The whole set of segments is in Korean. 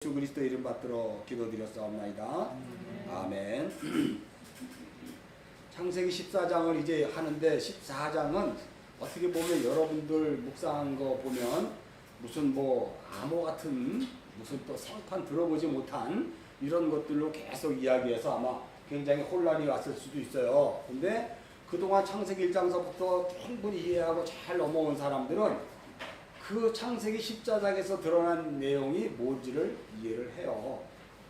예수 그리스도 이름 받들어 기도드렸사옵나이다. 아멘. 창세기 14장을 이제 하는데 14장은 어떻게 보면 여러분들 묵상한 거 보면 무슨 뭐 암호 같은 무슨 또 생판 들어보지 못한 이런 것들로 계속 이야기해서 아마 굉장히 혼란이 왔을 수도 있어요. 근데 그동안 창세기 1장서부터 충분히 이해하고 잘 넘어온 사람들은 그 창세기 14장에서 드러난 내용이 뭔지를 이해를 해요.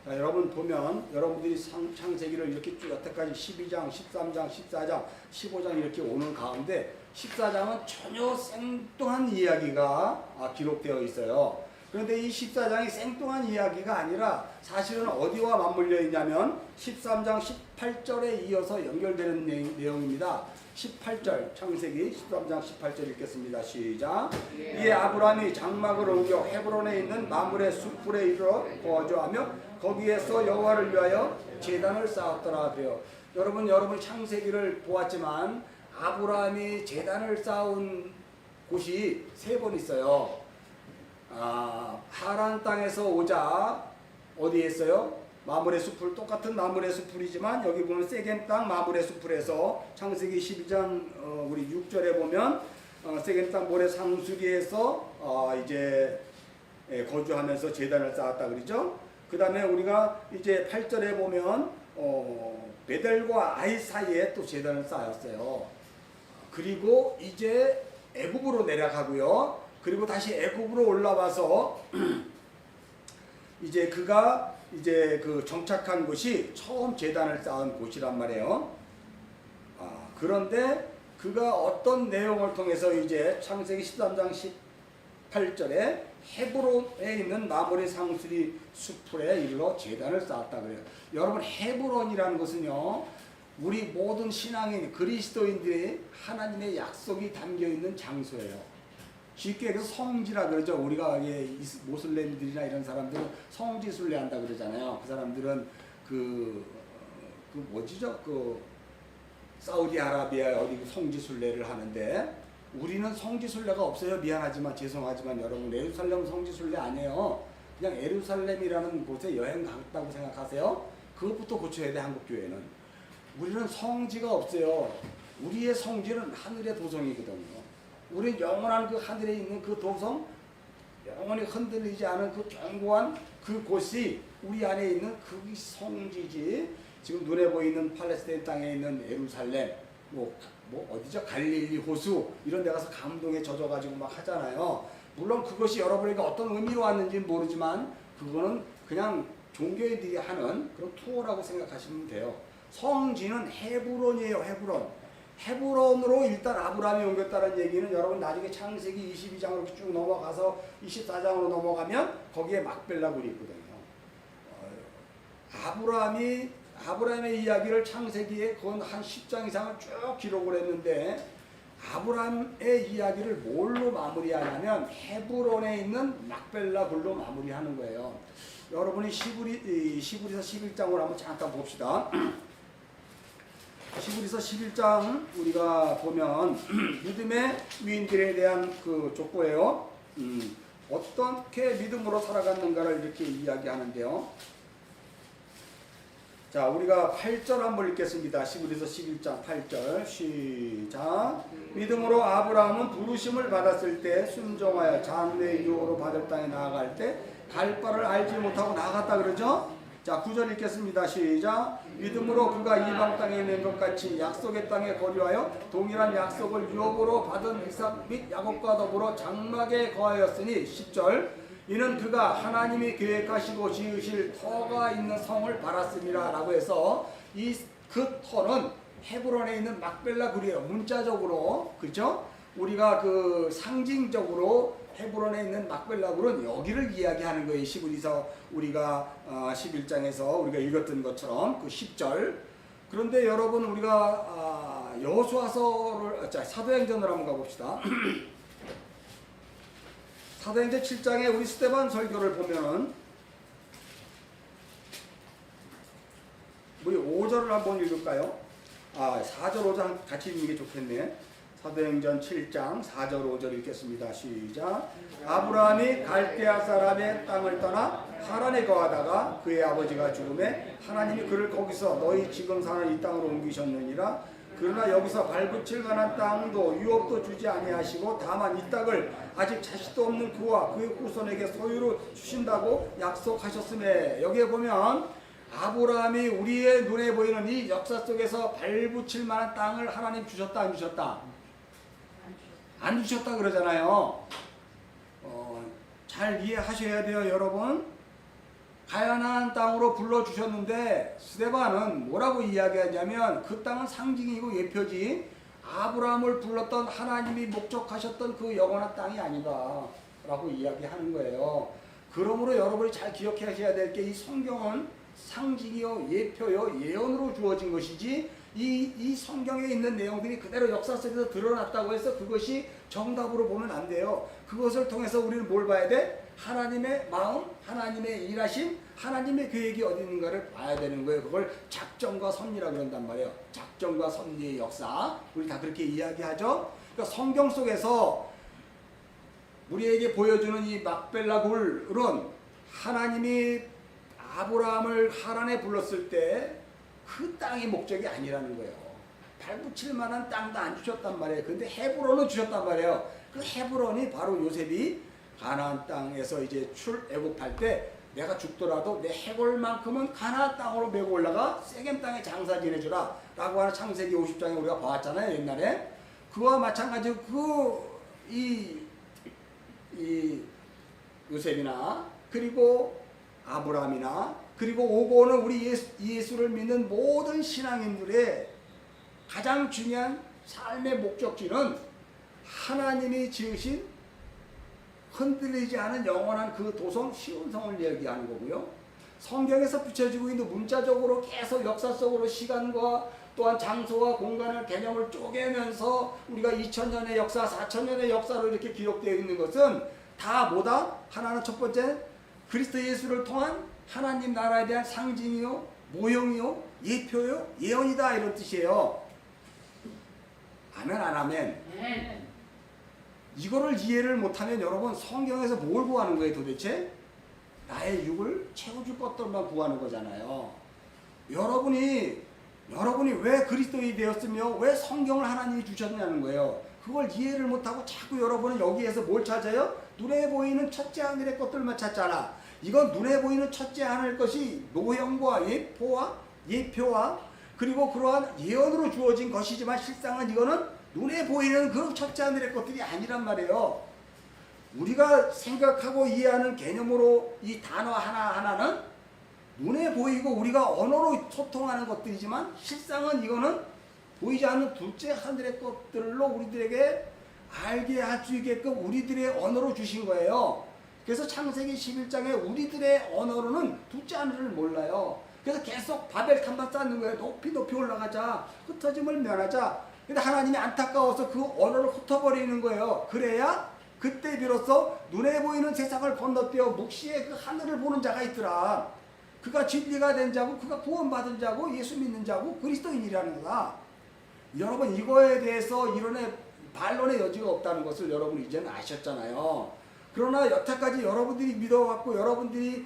자, 여러분 보면 여러분들이 창세기를 이렇게 쭉 여태까지 12장, 13장, 14장, 15장 이렇게 오는 가운데 14장은 전혀 생뚱한 이야기가 기록되어 있어요. 그런데 이 14장이 생뚱한 이야기가 아니라 사실은 어디와 맞물려 있냐면 13장 18절에 이어서 연결되는 내용입니다. 18절 창세기 13장 18절 읽겠습니다. 시작. 이에 아브라함이 장막을 옮겨 헤브론에 있는 마므레 숲불에 이르러 거주하며 거기에서 여호와를 위하여 제단을 쌓았더라 그래요. 여러분 창세기를 보았지만 아브라함이 제단을 쌓은 곳이 3번 있어요. 하란 땅에서 오자 어디에 있어요? 마므레 숲을, 똑같은 마므레 숲이지만 여기 보면 세겜 땅 마므레 숲에서 창세기 12장 우리 6절에 보면 세겜 땅 모래 상수리에서 이제 거주하면서 제단을 쌓았다 그러죠. 그 다음에 우리가 이제 8절에 보면 베델과 아이 사이에 또 제단을 쌓았어요. 그리고 이제 애굽으로 내려가고요. 그리고 다시 애굽으로 올라와서 이제 그가 이제 그 정착한 곳이 처음 제단을 쌓은 곳이란 말이에요. 그런데 그가 어떤 내용을 통해서 이제 창세기 13장 18절에 헤브론에 있는 마므레 상수리 숲에 이르러 제단을 쌓았다 그래요. 여러분 헤브론이라는 것은요, 우리 모든 신앙인 그리스도인들의 하나님의 약속이 담겨 있는 장소예요. 쉽게 얘기해서 성지라 그러죠. 우리가 모슬렘들이나 이런 사람들은 성지순례 한다 그러잖아요. 그 사람들은 사우디아라비아 어디 성지순례를 하는데 우리는 성지순례가 없어요. 미안하지만 죄송하지만 여러분 예루살렘 성지순례 아니에요. 그냥 예루살렘이라는 곳에 여행 갔다고 생각하세요. 그것부터 고쳐야 돼. 한국교회는 우리는 성지가 없어요. 우리의 성지는 하늘의 도성이거든요. 우리 영원한 그 하늘에 있는 그 도성, 영원히 흔들리지 않은 그 견고한 그곳이 우리 안에 있는 그 성지지. 지금 눈에 보이는 팔레스타인 땅에 있는 예루살렘, 뭐 어디죠? 갈릴리 호수 이런 데 가서 감동에 젖어가지고 막 하잖아요. 물론 그것이 여러분에게 어떤 의미로 왔는지는 모르지만 그거는 그냥 종교인들이 하는 그런 투어라고 생각하시면 돼요. 성지는 헤브론이에요. 헤브론으로 일단 아브라함이 옮겼다는 얘기는 여러분 나중에 창세기 22장으로 쭉 넘어가서 24장으로 넘어가면 거기에 막벨라 굴이 있거든요. 아브라함의 이야기를 창세기에 건 한 10장 이상을 쭉 기록을 했는데 아브라함의 이야기를 뭘로 마무리하냐면 헤브론에 있는 막벨라 굴로 마무리하는 거예요. 여러분이 시브리서 11장을 한번 잠깐 봅시다. 시브리서 11장 우리가 보면 믿음의 위인들에 대한 그 족보예요. 어떻게 믿음으로 살아갔는가를 이렇게 이야기하는데요. 자, 우리가 8절 한번 읽겠습니다. 시브리서 11장 8절 시작. 믿음으로 아브라함은 부르심을 받았을 때 순종하여 장래의 유업으로 받을 땅에 나아갈 때 갈 바를 알지 못하고 나아갔다 그러죠. 자, 9절 읽겠습니다. 시작. 믿음으로 그가 이방 땅에 있는 것 같이 약속의 땅에 거류하여 동일한 약속을 유업으로 받은 이삭 및 야곱과 더불어 장막에 거하였으니 10절. 이는 그가 하나님이 계획하시고 지으실 터가 있는 성을 바랐음이라 라고 해서 그 터는 헤브론에 있는 막벨라 굴이에요. 문자적으로 그렇죠? 우리가 그 상징적으로 헤브론에 있는 막벨라 굴은 여기를 이야기하는 거예요. 시브리서 우리가 11장에서 우리가 읽었던 것처럼 그 10절. 그런데 여러분 우리가 여호수아서를 사도행전을 한번 가봅시다. 사도행전 7장에 우리 스데반 설교를 보면은 우리 5절을 한번 읽을까요? 4절 5절 같이 읽는 게 좋겠네. 사도행전 7장 4절 5절 읽겠습니다. 시작. 아브라함이 갈대아 사람의 땅을 떠나 하란에 거하다가 그의 아버지가 죽음에 하나님이 그를 거기서 너희 지금 사는 이 땅으로 옮기셨느니라. 그러나 여기서 발붙일 만한 땅도 유업도 주지 아니하시고 다만 이 땅을 아직 자식도 없는 그와 그의 후손에게 소유로 주신다고 약속하셨음에, 여기에 보면 아브라함이 우리의 눈에 보이는 이 역사 속에서 발붙일 만한 땅을 하나님 주셨다 안 주셨다? 안 주셨다 그러잖아요. 잘 이해하셔야 돼요, 여러분. 가나안 땅으로 불러주셨는데 스데반은 뭐라고 이야기하냐면 그 땅은 상징이고 예표지 아브라함을 불렀던 하나님이 목적하셨던 그 영원한 땅이 아니다 라고 이야기하는 거예요. 그러므로 여러분이 잘 기억하셔야 될 게 이 성경은 상징이요 예표요 예언으로 주어진 것이지 이 성경에 있는 내용들이 그대로 역사 속에서 드러났다고 해서 그것이 정답으로 보면 안 돼요. 그것을 통해서 우리는 뭘 봐야 돼? 하나님의 마음, 하나님의 일하심, 하나님의 계획이 어디 있는가를 봐야 되는 거예요. 그걸 작정과 섭리라고 그런단 말이에요. 작정과 섭리의 역사. 우리 다 그렇게 이야기하죠. 그러니까 성경 속에서 우리에게 보여주는 이 막벨라 굴은 하나님이 아브라함을 하란에 불렀을 때 그 땅이 목적이 아니라는 거예요. 발붙일 만한 땅도 안 주셨단 말이에요. 근데 헤브론은 주셨단 말이에요. 그 헤브론이 바로 요셉이 가나안 땅에서 이제 출애굽할 때 내가 죽더라도 내 해골만큼은 가나안 땅으로 메고 올라가 세겜 땅에 장사 지내주라 라고 하는 창세기 50장에 우리가 봐왔잖아요, 옛날에. 그와 마찬가지로 이 요셉이나 그리고 아브라함이나 그리고 오고 오는 우리 예수를 믿는 모든 신앙인들의 가장 중요한 삶의 목적지는 하나님이 지으신 흔들리지 않은 영원한 그 도성 시온성을 얘기하는 거고요. 성경에서 비춰지고 있는 문자적으로 계속 역사 속으로 시간과 또한 장소와 공간을 개념을 쪼개면서 우리가 2000년의 역사, 4000년의 역사로 이렇게 기록되어 있는 것은 다 뭐다? 하나는 첫 번째 그리스도 예수를 통한 하나님 나라에 대한 상징이요, 모형이요, 예표요, 예언이다 이런 뜻이에요. 아멘 안 아멘? 이거를 이해를 못하면 여러분 성경에서 뭘 구하는 거예요 도대체? 나의 육을 채워줄 것들만 구하는 거잖아요. 여러분이 왜 그리스도인이 되었으며 왜 성경을 하나님이 주셨냐는 거예요. 그걸 이해를 못하고 자꾸 여러분은 여기에서 뭘 찾아요? 눈에 보이는 첫째 하늘의 것들만 찾잖아. 이건 눈에 보이는 첫째 하늘 것이 모형과 예표와 그리고 그러한 예언으로 주어진 것이지만 실상은 이거는 눈에 보이는 그 첫째 하늘의 것들이 아니란 말이에요. 우리가 생각하고 이해하는 개념으로 이 단어 하나하나는 눈에 보이고 우리가 언어로 소통하는 것들이지만 실상은 이거는 보이지 않는 둘째 하늘의 것들로 우리들에게 알게 할 수 있게끔 우리들의 언어로 주신 거예요. 그래서 창세기 11장에 우리들의 언어로는 둘째 하늘을 몰라요. 그래서 계속 바벨탑만 쌓는 거예요. 높이 올라가자. 흩어짐을 면하자. 근데 하나님이 안타까워서 그 언어를 흩어버리는 거예요. 그래야 그때 비로소 눈에 보이는 세상을 건너뛰어 묵시의 그 하늘을 보는 자가 있더라. 그가 진리가 된 자고 그가 구원받은 자고 예수 믿는 자고 그리스도인이라는 거다. 여러분 이거에 대해서 이론의 반론의 여지가 없다는 것을 여러분 이제는 아셨잖아요. 그러나 여태까지 여러분들이 믿어왔고 여러분들이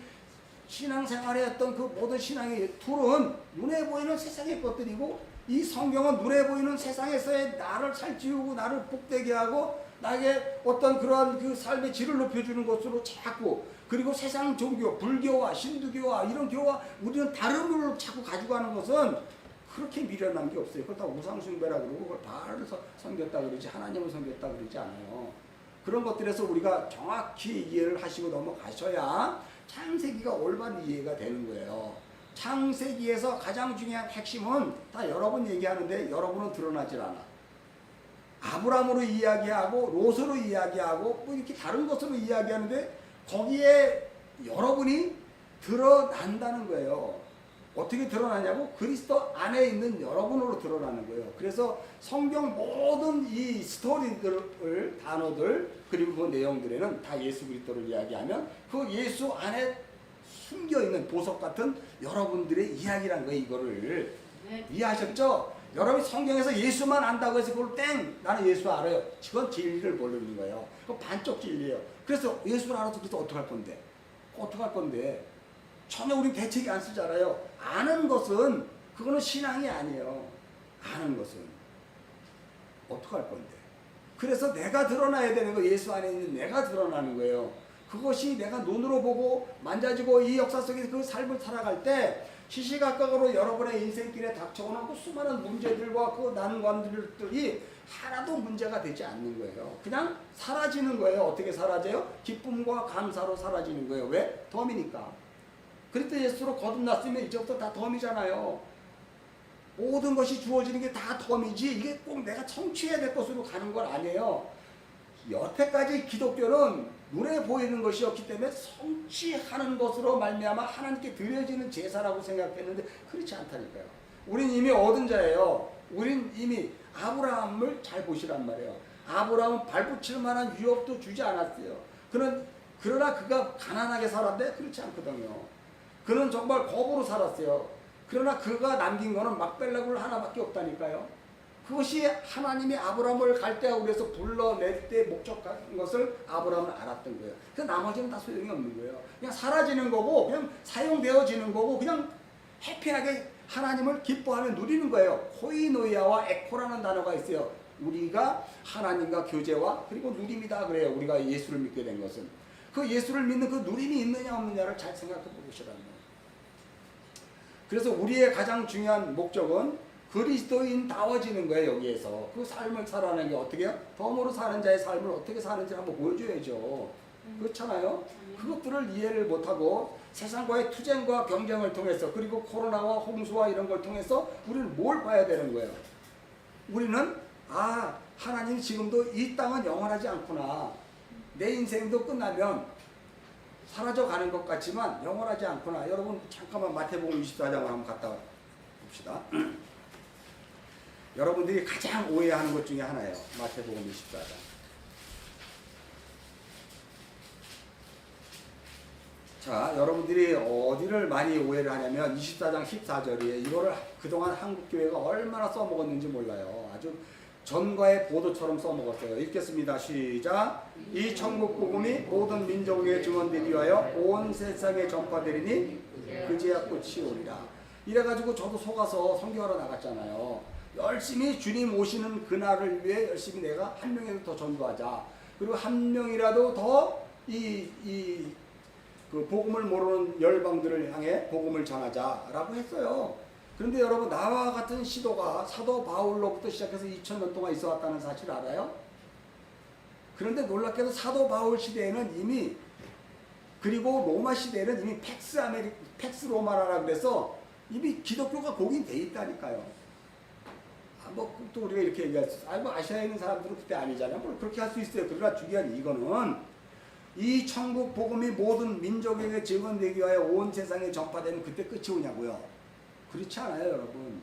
신앙생활에 했던 그 모든 신앙의 툴은 눈에 보이는 세상의 것들이고 이 성경은 눈에 보이는 세상에서의 나를 살찌우고 나를 복되게 하고 나에게 어떤 그러한 그 삶의 질을 높여주는 것으로 자꾸 그리고 세상 종교, 불교와 신두교와 이런 교와 우리는 다른 걸 자꾸 가지고 가는 것은 그렇게 미련한 게 없어요. 그렇다고 우상숭배라 그러고 그걸 바알을 섬겼다 그러지 하나님을 섬겼다 그러지 않아요. 그런 것들에서 우리가 정확히 이해를 하시고 넘어가셔야 창세기가 올바른 이해가 되는 거예요. 창세기에서 가장 중요한 핵심은 다 여러분 얘기하는데 여러분은 드러나질 않아. 아브라함으로 이야기하고 롯으로 이야기하고 뭐 이렇게 다른 것으로 이야기하는데 거기에 여러분이 드러난다는 거예요. 어떻게 드러나냐고? 그리스도 안에 있는 여러분으로 드러나는 거예요. 그래서 성경 모든 이 스토리들, 단어들, 그리고 그 내용들에는 다 예수 그리스도를 이야기하면 그 예수 안에 숨겨있는 보석 같은 여러분들의 이야기란 거예요. 이거를. 네. 이해하셨죠? 여러분이 성경에서 예수만 안다고 해서 그걸 나는 예수 알아요. 그건 진리를 모르는 거예요. 그건 반쪽 진리예요. 그래서 예수를 알아서 그래서 어떡할 건데? 어떡할 건데? 전혀 우린 대책이 안 쓰잖아요. 아는 것은 그거는 신앙이 아니에요. 아는 것은 어떡할 건데? 그래서 내가 드러나야 되는 거, 예수 안에 있는 내가 드러나는 거예요. 그것이 내가 눈으로 보고 만져지고 이 역사 속에서 그 삶을 살아갈 때 시시각각으로 여러분의 인생길에 닥쳐오는 그 수많은 문제들과 그 난관들이 하나도 문제가 되지 않는 거예요. 그냥 사라지는 거예요. 어떻게 사라져요? 기쁨과 감사로 사라지는 거예요. 왜? 덤이니까. 그리스도 예수로 거듭났으면 이제부터 다 덤이잖아요. 모든 것이 주어지는 게 다 덤이지 이게 꼭 내가 성취해야 될 것으로 가는 건 아니에요. 여태까지 기독교는 눈에 보이는 것이었기 때문에 성취하는 것으로 말미암아 하나님께 드려지는 제사라고 생각했는데 그렇지 않다니까요. 우린 이미 얻은 자예요. 우린 이미 아브라함을 잘 보시란 말이에요. 아브라함은 발붙일 만한 유업도 주지 않았어요. 그러나 그가 가난하게 살았는데 그렇지 않거든요. 그는 정말 거부로 살았어요. 그러나 그가 남긴 거는 막벨라굴 하나밖에 없다니까요. 그것이 하나님이 아브라함을 갈대하고 그래서 불러낼 때 목적한 것을 아브라함은 알았던 거예요. 그 나머지는 다 소용이 없는 거예요. 그냥 사라지는 거고 그냥 사용되어지는 거고 그냥 해피하게 하나님을 기뻐하며 누리는 거예요. 코이노이아와 에코라는 단어가 있어요. 우리가 하나님과 교제와 그리고 누림이다 그래요. 우리가 예수를 믿게 된 것은. 그 예수를 믿는 그 누림이 있느냐 없느냐를 잘 생각해 보시라는 거예요. 그래서 우리의 가장 중요한 목적은 그리스도인다워지는 거예요. 여기에서 그 삶을 살아내는 게 어떻게 해요? 덤으로 사는 자의 삶을 어떻게 사는지 한번 보여줘야죠. 그렇잖아요. 그것들을 이해를 못하고 세상과의 투쟁과 경쟁을 통해서 그리고 코로나와 홍수와 이런 걸 통해서 우리는 뭘 봐야 되는 거예요? 우리는 하나님 지금도 이 땅은 영원하지 않구나. 내 인생도 끝나면 사라져 가는 것 같지만 영원하지 않구나. 여러분 잠깐만 마태복음 24장을 한번 갔다 봅시다. 여러분들이 가장 오해하는 것 중에 하나예요. 마태복음 24장. 자, 여러분들이 어디를 많이 오해를 하냐면 24장 14절이에요. 이거를 그동안 한국교회가 얼마나 써먹었는지 몰라요. 아주 전과의 보도처럼 써먹었어요. 읽겠습니다. 시작. 이 천국 복음이 모든 민족에게 증언되기 위하여 온 세상에 전파되리니 그제야 끝이 오리라. 이래가지고 저도 속아서 선교하러 나갔잖아요. 열심히 주님 오시는 그날을 위해 열심히 내가 한 명이라도 더 전도하자. 그리고 한 명이라도 더 그 복음을 모르는 열방들을 향해 복음을 전하자라고 했어요. 그런데 여러분 나와 같은 시도가 사도 바울로부터 시작해서 2000년 동안 있어 왔다는 사실 알아요? 그런데 놀랍게도 사도 바울 시대에는 이미 그리고 로마 시대에는 이미 팩스 로마라고 그래서 이미 기독교가 공인돼 있다니까요. 또 우리가 이렇게 얘기할 수 있어요. 아시아에 있는 사람들은 그때 아니잖아요. 뭐 그렇게 할 수 있어요. 그러나 중요한 이거는 이 천국 복음이 모든 민족에게 증언되기 위하여 온 세상에 전파되면 그때 끝이 오냐고요. 그렇지 않아요, 여러분.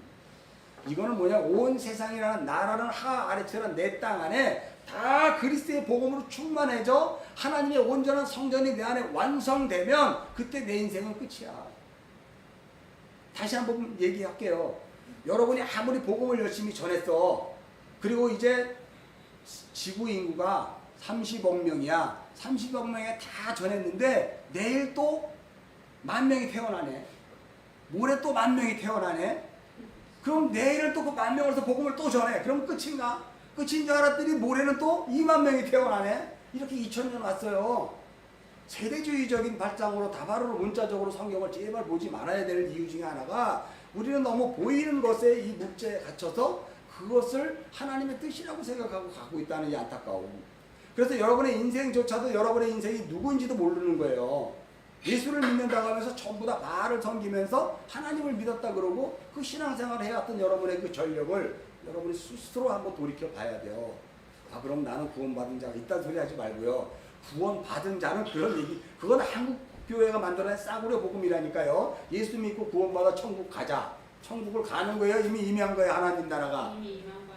이거는 뭐냐? 온 세상이라는 나라는 하하 아래처럼 내 땅 안에 다 그리스도의 복음으로 충만해져 하나님의 온전한 성전이 내 안에 완성되면 그때 내 인생은 끝이야. 다시 한번 얘기할게요. 여러분이 아무리 복음을 열심히 전했어. 그리고 이제 지구 인구가 30억 명이야. 30억 명에 다 전했는데 내일 또 10,000명이 태어나네. 모레 또 10,000명이 태어나네. 그럼 내일은 또 그 10,000명으로서 복음을 또 전해. 그럼 끝인가? 끝인 줄 알았더니 모레는 또 20,000명이 태어나네. 이렇게 2000년 왔어요. 세대주의적인 발상으로 다바로 문자적으로 성경을 제발 보지 말아야 될 이유 중에 하나가 우리는 너무 보이는 것에 이 묵죄에 갇혀서 그것을 하나님의 뜻이라고 생각하고 가고 있다는 이 안타까움. 그래서 여러분의 인생조차도 여러분의 인생이 누구인지도 모르는 거예요. 예수를 믿는다고 하면서 전부 다 바알을 섬기면서 하나님을 믿었다 그러고 그 신앙생활을 해왔던 여러분의 그 전력을 여러분이 스스로 한번 돌이켜 봐야 돼요. 그럼 나는 구원받은 자가 있다는 소리 하지 말고요. 구원받은 자는 그런 얘기, 그건 한국 교회가 만들어낸 싸구려 복음이라니까요. 예수 믿고 구원받아 천국 가자. 천국을 가는 거예요. 이미 임한 거예요. 하나님 나라가.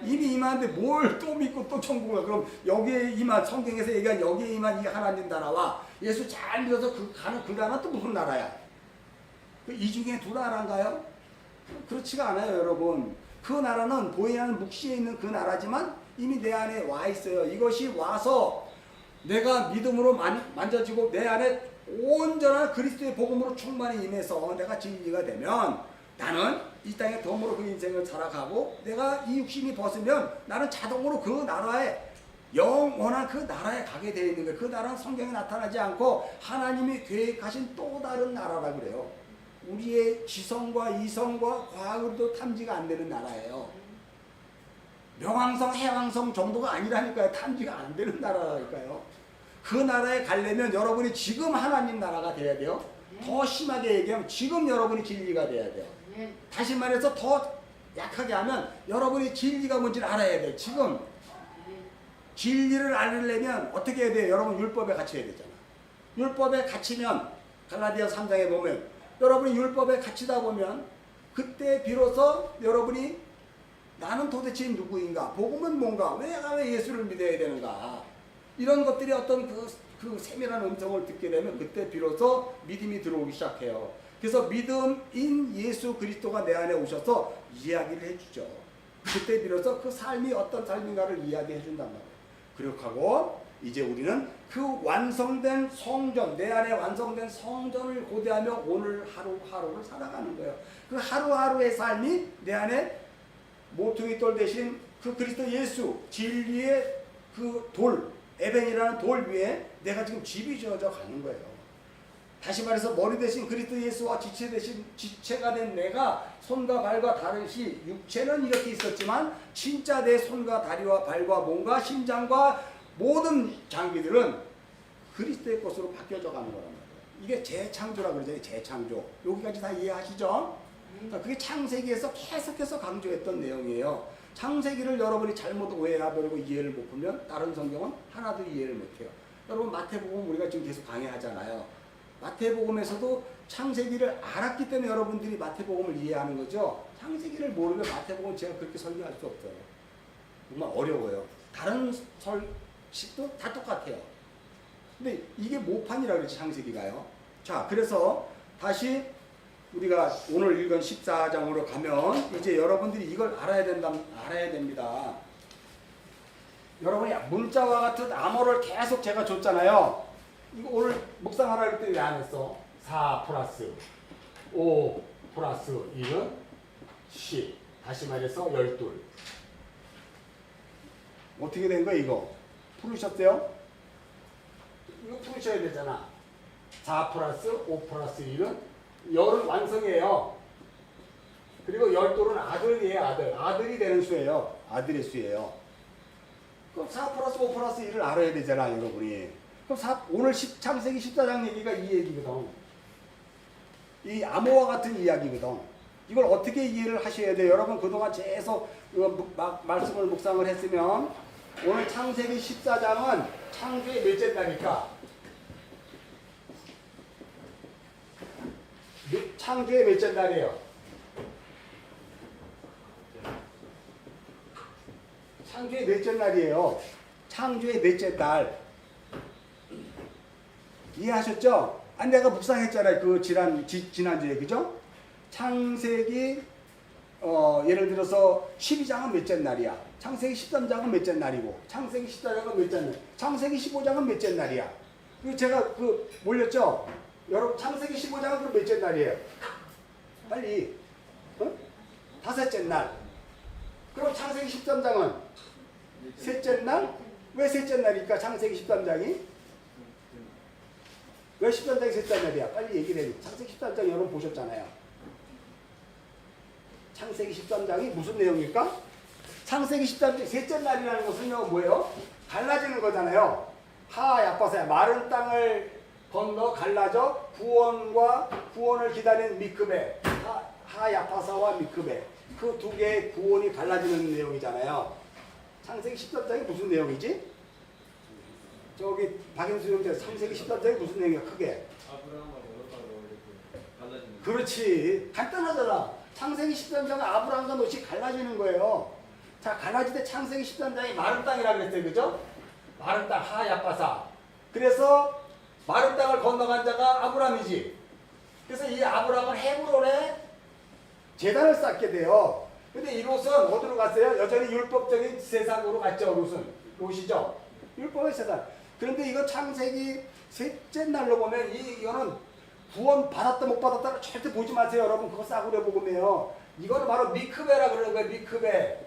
이미 임한데 뭘 또 믿고 또 천국을. 그럼 여기에 임한, 성경에서 얘기한 여기에 임한 이 하나님 나라와 예수 잘 믿어서 가는 그 나라는 또 무슨 나라야? 이 중에 두 나라인가요? 그렇지가 않아요, 여러분. 그 나라는 보이는 묵시에 있는 그 나라지만 이미 내 안에 와 있어요. 이것이 와서 내가 믿음으로 만져지고 내 안에 온전한 그리스도의 복음으로 충만히 임해서 내가 진리가 되면 나는 이 땅에 덤으로 그 인생을 살아가고 내가 이 육신이 벗으면 나는 자동으로 그 나라에 영원한 그 나라에 가게 되어 있는 거예요. 그 나라는 성경에 나타나지 않고 하나님이 계획하신 또 다른 나라라 그래요. 우리의 지성과 이성과 과학으로도 탐지가 안 되는 나라예요. 명왕성, 해왕성 정도가 아니라니까요. 탐지가 안 되는 나라라니까요. 그 나라에 가려면 여러분이 지금 하나님 나라가 돼야 돼요. 더 심하게 얘기하면 지금 여러분이 진리가 돼야 돼요. 다시 말해서 더 약하게 하면 여러분이 진리가 뭔지를 알아야 돼요. 지금 진리를 알려면 어떻게 해야 돼요? 여러분 율법에 갇혀야 되잖아. 율법에 갇히면 갈라디아 3장에 보면 여러분이 율법에 갇히다 보면 그때 비로소 여러분이 나는 도대체 누구인가? 복음은 뭔가? 왜 예수를 믿어야 되는가? 이런 것들이 어떤 그 세밀한 음성을 듣게 되면 그때 비로소 믿음이 들어오기 시작해요. 그래서 믿음인 예수 그리스도가 내 안에 오셔서 이야기를 해주죠. 그때 비로소 그 삶이 어떤 삶인가를 이야기해 준단 말이에요. 그렇게 하고 이제 우리는 그 완성된 성전, 내 안에 완성된 성전을 고대하며 오늘 하루하루를 살아가는 거예요. 그 하루하루의 삶이 내 안에 모퉁이 돌 대신 그 그리스도 예수, 진리의 그 돌, 에벤이라는 돌 위에 내가 지금 집이 지어져 가는 거예요. 다시 말해서 머리 대신 그리스도 예수와 지체 대신 지체가 된 내가 손과 발과 다르시 육체는 이렇게 있었지만 진짜 내 손과 다리와 발과 몸과 심장과 모든 장기들은 그리스도의 것으로 바뀌어져 가는 거란 말이에요. 이게 재창조라고 그러잖아요. 재창조. 여기까지 다 이해하시죠? 그게 창세기에서 계속해서 강조했던 내용이에요. 창세기를 여러분이 잘못 오해해버리고 이해를 못 풀면 다른 성경은 하나도 이해를 못해요. 여러분 마태복음 우리가 지금 계속 강의하잖아요. 마태복음에서도 창세기를 알았기 때문에 여러분들이 마태복음을 이해하는 거죠. 창세기를 모르면 마태복음 제가 그렇게 설명할 수 없어요. 정말 어려워요. 다른 설식도 다 똑같아요. 근데 이게 모판이라고 그러지 창세기가요. 자, 그래서 다시 우리가 오늘 읽은 14장으로 가면 이제 여러분들이 이걸 알아야 됩니다. 여러분이 문자와 같은 암호를 계속 제가 줬잖아요. 이거 오늘 묵상하라 할 때 왜 안 했어? 4 플러스 5 플러스 1은 10. 다시 말해서 12. 어떻게 된 거야 이거? 풀으셨어요? 이거 풀으셔야 되잖아. 4 플러스 5 플러스 1은 열은 완성이에요. 그리고 12는 아들이에요. 아들이 되는 수예요. 아들의 수예요. 그럼 4 플러스 5 플러스 1을 알아야 되잖아 여러분이. 그럼 오늘 창세기 14장 얘기가 이 얘기거든. 이 암호와 같은 이야기거든. 이걸 어떻게 이해를 하셔야 돼요? 여러분 그동안 계속 말씀을 묵상을 했으면 오늘 창세기 14장은 창조의 몇째 날일까? 창조의 몇째 날이에요? 창조의 몇째 날이에요? 창조의 몇째 날. 이해하셨죠? 아니 내가 묵상했잖아요. 그 지난주에 그죠? 창세기 예를 들어서 12장은 몇째 날이야? 창세기 13장은 몇째 날이고 창세기 14장은 몇째 날? 창세기 15장은 몇째 날이야? 그 제가 몰렸죠? 여러분 창세기 15장은 그럼 몇째 날이에요? 빨리 다섯째 날. 그럼 창세기 13장은 셋째 날? 왜 셋째 날일까? 창세기 13장이? 왜 13장이 셋째 날이야? 빨리 얘기를 해. 창세기 13장 여러분 보셨잖아요. 창세기 13장이 무슨 내용일까? 창세기 13장 셋째 날이라는 것은 뭐예요? 갈라지는 거잖아요. 야빠사야 마른 땅을 건너 갈라져 구원을 기다리는 미크베 야빠사와 미크베 그 두 개의 구원이 갈라지는 내용이잖아요. 창세기 13장이 무슨 내용이지? 저기 박영수 형제 창세기 13장이 무슨 내용이야 크게? 아브라함과 갈라지는. 그렇지 간단하잖아. 창세기 13장은 아브라함과 롯이 갈라지는 거예요. 자 갈라질 때 창세기 13장이 마른 땅이라고 그랬어요. 그죠? 마른 땅 야빠사. 그래서 마른 땅을 건너간 자가 아브라함이지. 그래서 이 아브라함은 헤브론에 제단을 쌓게 돼요. 근데 이 롯은 어디로 갔어요? 여전히 율법적인 세상으로 갔죠. 롯이죠. 율법의 세상. 그런데 이거 창세기 셋째 날로 보면 이거는 구원 받았다 못 받았다를 절대 보지 마세요. 여러분 그거 싸구려 복음이에요. 이거는 바로 미크베라 그러는 거예요. 미크베.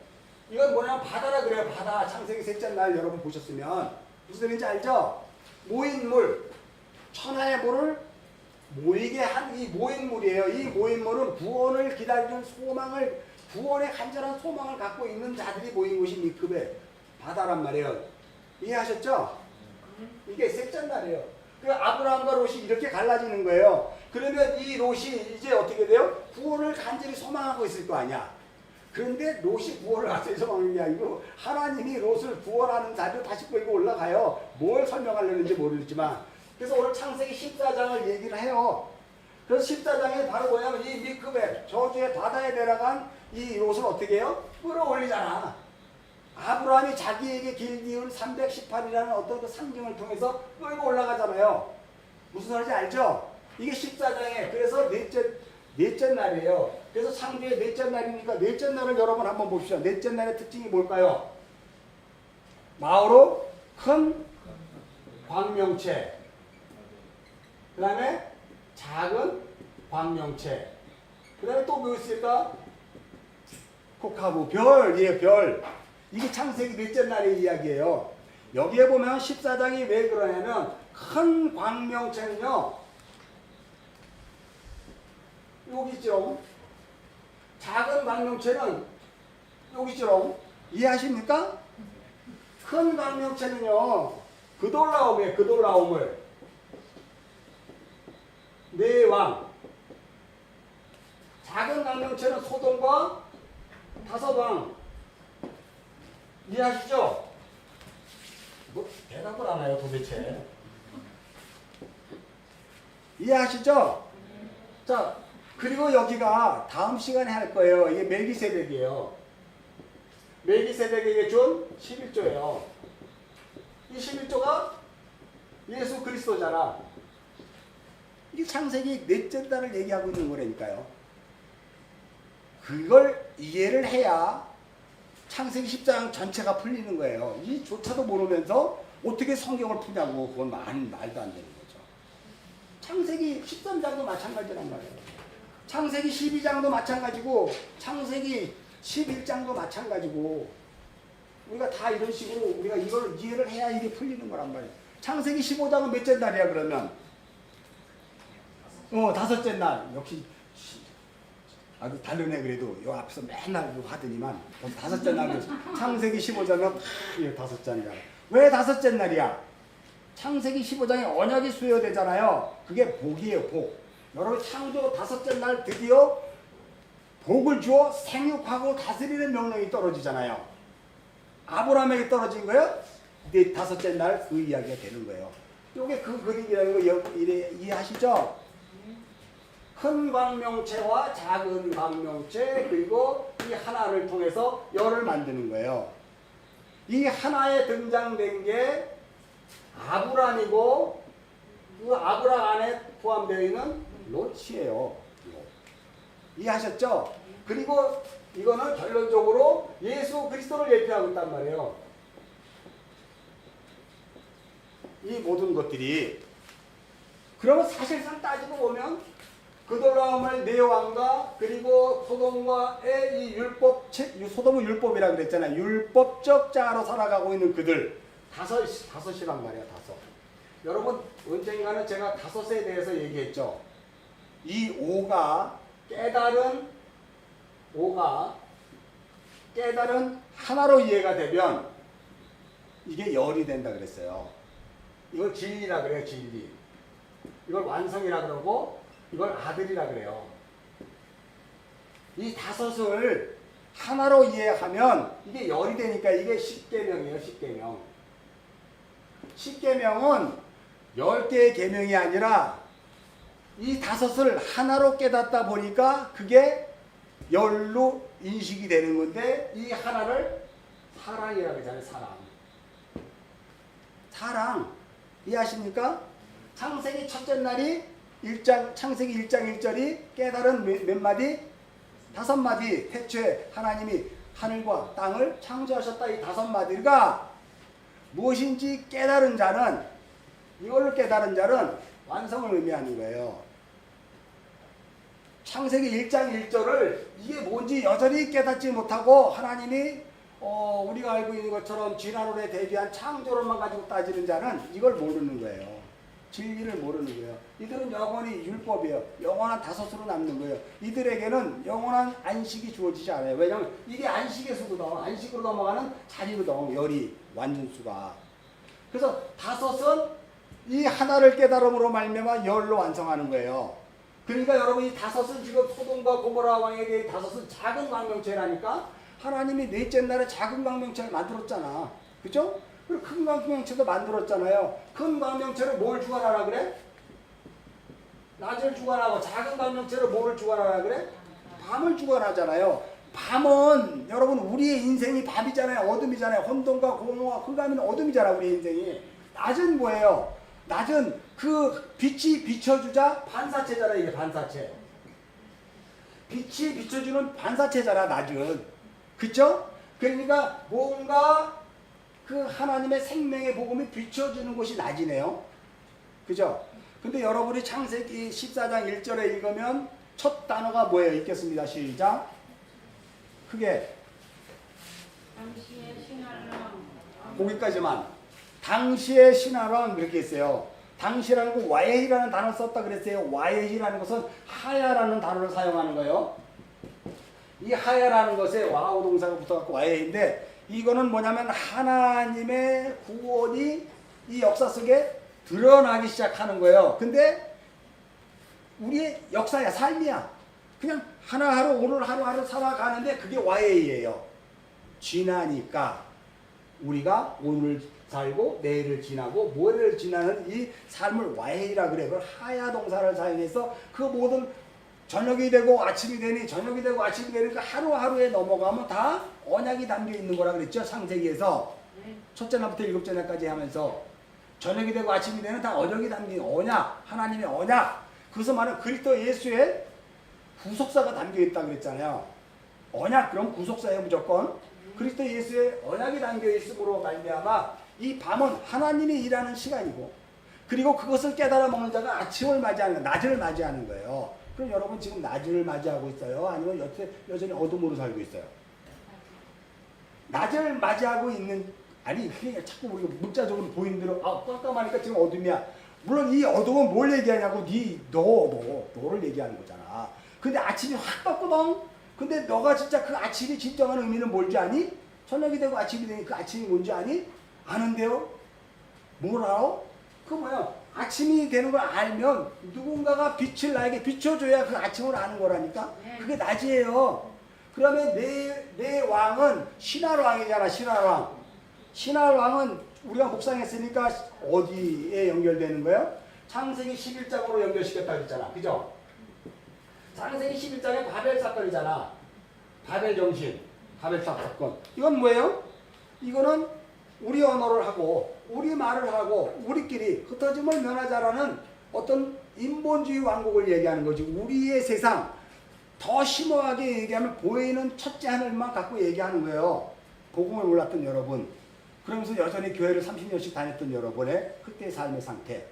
이건 뭐냐면 바다라 그래요. 바다. 창세기 셋째 날 여러분 보셨으면 무슨 소리인지 알죠? 모인 물. 천하의 물을 모이게 한 이 모인 물이에요. 이 모인 물은 구원을 기다리는 소망을 구원의 간절한 소망을 갖고 있는 자들이 모인 곳이 미크베 바다란 말이에요. 이해하셨죠? 이게 셋째 날이에요. 그 아브라함과 롯이 이렇게 갈라지는 거예요. 그러면 이 롯이 이제 어떻게 돼요? 구원을 간절히 소망하고 있을 거 아니야. 그런데 롯이 구원을 간절히 소망하는 게 아니고 하나님이 롯을 구원하는 자리로 다시 끌고 올라가요. 뭘 설명하려는지 모르겠지만 그래서 오늘 창세기 14장을 얘기를 해요. 그래서 14장에 바로 뭐냐면 이 미크베 저주의 바다에 내려간 이 롯을 어떻게 해요? 끌어올리잖아. 아브라함이 자기에게 길기운 318이라는 어떤 그 상징을 통해서 끌고 올라가잖아요. 무슨 소리인지 알죠? 이게 14장에 그래서 넷째 날이에요. 그래서 창조의 넷째 날이니까 넷째 날을 여러분 한번 봅시다. 넷째 날의 특징이 뭘까요? 마오로 큰 광명체, 그 다음에 작은 광명체, 그 다음에 또 뭐 있을까? 코카부, 별, 예, 별. 이게 창세기 넷째 날의 이야기예요. 여기에 보면 14장이 왜 그러냐면 큰 광명체는요 여기 있죠. 작은 광명체는 여기 있죠. 이해하십니까? 큰 광명체는요 그돌라움이에요. 그돌라움을 네 왕. 작은 광명체는 소돔과 다섯 왕. 이해하시죠? 뭐 대답을 안 해요 도대체. 이해하시죠? 자, 그리고 여기가 다음 시간에 할 거예요. 이게 멜기세덱이에요. 멜기세덱에게 준 11조예요. 이 11조가 예수 그리스도잖아. 이게 창세기 넷째 달을 얘기하고 있는 거라니까요. 그걸 이해를 해야 창세기 10장 전체가 풀리는 거예요. 이조차도 모르면서 어떻게 성경을 푸냐고. 그건 말도 안 되는 거죠. 창세기 13장도 마찬가지란 말이에요. 창세기 12장도 마찬가지고 창세기 11장도 마찬가지고 우리가 다 이런 식으로 우리가 이걸 이해를 해야 이게 풀리는 거란 말이에요. 창세기 15장은 몇째 날이야 그러면? 다섯째 날. 역시 아주 다르네. 그래도 요 앞에서 맨날 하더니만 다섯째 날. 창세기 15장은 이거 다섯째 날이야. 왜 다섯째 날이야? 창세기 15장에 언약이 수여되잖아요. 그게 복이에요. 복. 여러분 창조 다섯째 날 드디어 복을 주어 생육하고 다스리는 명령이 떨어지잖아요. 아브라함에게 떨어진 거예요. 근데 다섯째 날 그 이야기가 되는 거예요. 이게 그 그림이라는 거 이해하시죠? 큰 광명체와 작은 광명체 그리고 이 하나를 통해서 열을 만드는 거예요. 이 하나에 등장된 게 아브라함이고 그 아브라함 안에 포함되어 있는 롯이에요. 이해하셨죠? 그리고 이거는 결론적으로 예수 그리스도를 예표하고 있단 말이에요. 이 모든 것들이 그러면 사실상 따지고 보면 그돌라움을 네 왕과 그리고 소돔과의 이 율법, 소돔은 율법이라 그랬잖아요. 율법적 자로 살아가고 있는 그들 다섯이란 말이야. 다섯. 여러분 언젠가는 제가 다섯에 대해서 얘기했죠. 이 오가 깨달은 하나로 이해가 되면 이게 열이 된다 그랬어요. 이걸 진리라 그래요. 진리. 이걸 완성이라 그러고 이걸 아들이라 그래요. 이 다섯을 하나로 이해하면 이게 열이 되니까 이게 십계명이에요. 십계명. 십계명은 10개의 계명이 아니라 이 다섯을 하나로 깨닫다 보니까 그게 열로 인식이 되는 건데 이 하나를 사랑이라고 그러잖아요. 사랑. 이해하십니까? 창세기 첫째 날이 창세기 1장 1절이 깨달은 몇 마디? 다섯 마디 태초에 하나님이 하늘과 땅을 창조하셨다. 이 다섯 마디가 무엇인지 깨달은 자는, 이걸로 깨달은 자는 완성을 의미하는 거예요. 창세기 1장 1절을 이게 뭔지 여전히 깨닫지 못하고 하나님이 우리가 알고 있는 것처럼 진화론에 대비한 창조론만 가지고 따지는 자는 이걸 모르는 거예요. 진리를 모르는 거예요. 이들은 영원히 율법이에요. 영원한 다섯으로 남는 거예요. 이들에게는 영원한 안식이 주어지지 않아요. 왜냐하면 이게 안식에서거든. 안식으로 넘어가는 자리거든. 열이 완전수가. 그래서 다섯은 이 하나를 깨달음으로 말미암아 열로 완성하는 거예요. 그러니까 여러분 이 다섯은 지금 소돔과 고모라 왕에 대해 다섯은 작은 광명체라니까 하나님이 넷째 날에 작은 광명체를 만들었잖아. 그죠? 그리고 큰 광명체도 만들었잖아요. 큰 광명체를 뭘 주관하라 그래? 낮을 주관하고 작은 광명체를 뭘 주관하라 그래? 밤을 주관하잖아요. 밤은 여러분 우리의 인생이 밤이잖아요. 어둠이잖아요. 혼돈과 공허와 흑암은 어둠이잖아 우리 인생이. 낮은 뭐예요? 낮은 그 빛이 비춰주자 반사체잖아. 이게 반사체. 빛이 비춰주는 반사체잖아 낮은. 그쵸? 그러니까 뭔가 그 하나님의 생명의 복음이 비춰주는 곳이 낮이네요. 그죠? 근데 여러분이 창세기 14장 1절에 읽으면 첫 단어가 뭐예요? 읽겠습니다. 시작. 크게. 당시의 신하랑 거기까지만. 당시의 신하랑 그렇게 했어요. 당시라는 거 와예히라는 단어를 썼다 그랬어요. 와예히라는 것은 하야라는 단어를 사용하는 거예요. 이 하야라는 것에 와우 동사가 붙어갖고 와예히인데 이거는 뭐냐면 하나님의 구원이 이 역사 속에 드러나기 시작하는 거예요. 근데 우리의 역사야, 삶이야. 그냥 하나하루 오늘 하루하루 살아가는데 그게 와예히예요. 지나니까 우리가 오늘 살고 내일을 지나고 모레를 지나는 이 삶을 와해이라 그래. 그걸 하야 동사를 사용해서 그 모든 저녁이 되고 아침이 되니 저녁이 되고 아침이 되니까 하루하루에 넘어가면 다 언약이 담겨 있는 거라 그랬죠. 창세기에서 첫째 날부터 일곱째 날까지 하면서 저녁이 되고 아침이 되는 다 언약이 담긴 언약, 하나님의 언약. 그것을 말하는 그리스도 예수의 구속사가 담겨 있다 그랬잖아요. 언약 그럼 구속사예요 무조건. 그리스도 예수의 언약이 담겨 있음으로 말미암아 이 밤은 하나님이 일하는 시간이고 그리고 그것을 깨달아 먹는 자가 아침을 맞이하는 거예요. 낮을 맞이하는 거예요. 그럼 여러분 지금 낮을 맞이하고 있어요? 아니면 여전히 어둠으로 살고 있어요? 낮을 맞이하고 있는 아니 그게 자꾸 우리가 문자적으로 보이는 대로 깜깜하니까 지금 어둠이야. 물론 이 어둠은 뭘 얘기하냐고 너를 얘기하는 거잖아. 근데 아침이 확 떴거든. 근데 너가 진짜 그 아침이 진정한 의미는 뭔지 아니? 저녁이 되고 아침이 되니 그 아침이 뭔지 아니? 아는데요? 뭘 알아? 그 뭐야? 아침이 되는 걸 알면 누군가가 빛을 나에게 비춰줘야 그 아침을 아는 거라니까? 그게 낮이에요. 그러면 내 왕은 신할 왕이잖아. 신할 왕. 신할 왕은 우리가 묵상했으니까 어디에 연결되는 거예요? 창세기 11장으로 연결시켰다 그랬잖아. 그죠? 창세기 11장에 바벨 사건이잖아. 바벨 정신, 바벨 사건. 이건 뭐예요? 이거는 우리 언어를 하고 우리 말을 하고 우리끼리 흩어짐을 면하자라는 어떤 인본주의 왕국을 얘기하는 거지. 우리의 세상 더 심오하게 얘기하면 보이는 첫째 하늘만 갖고 얘기하는 거예요. 복음을 몰랐던 여러분. 그러면서 여전히 교회를 30년씩 다녔던 여러분의 그때의 삶의 상태를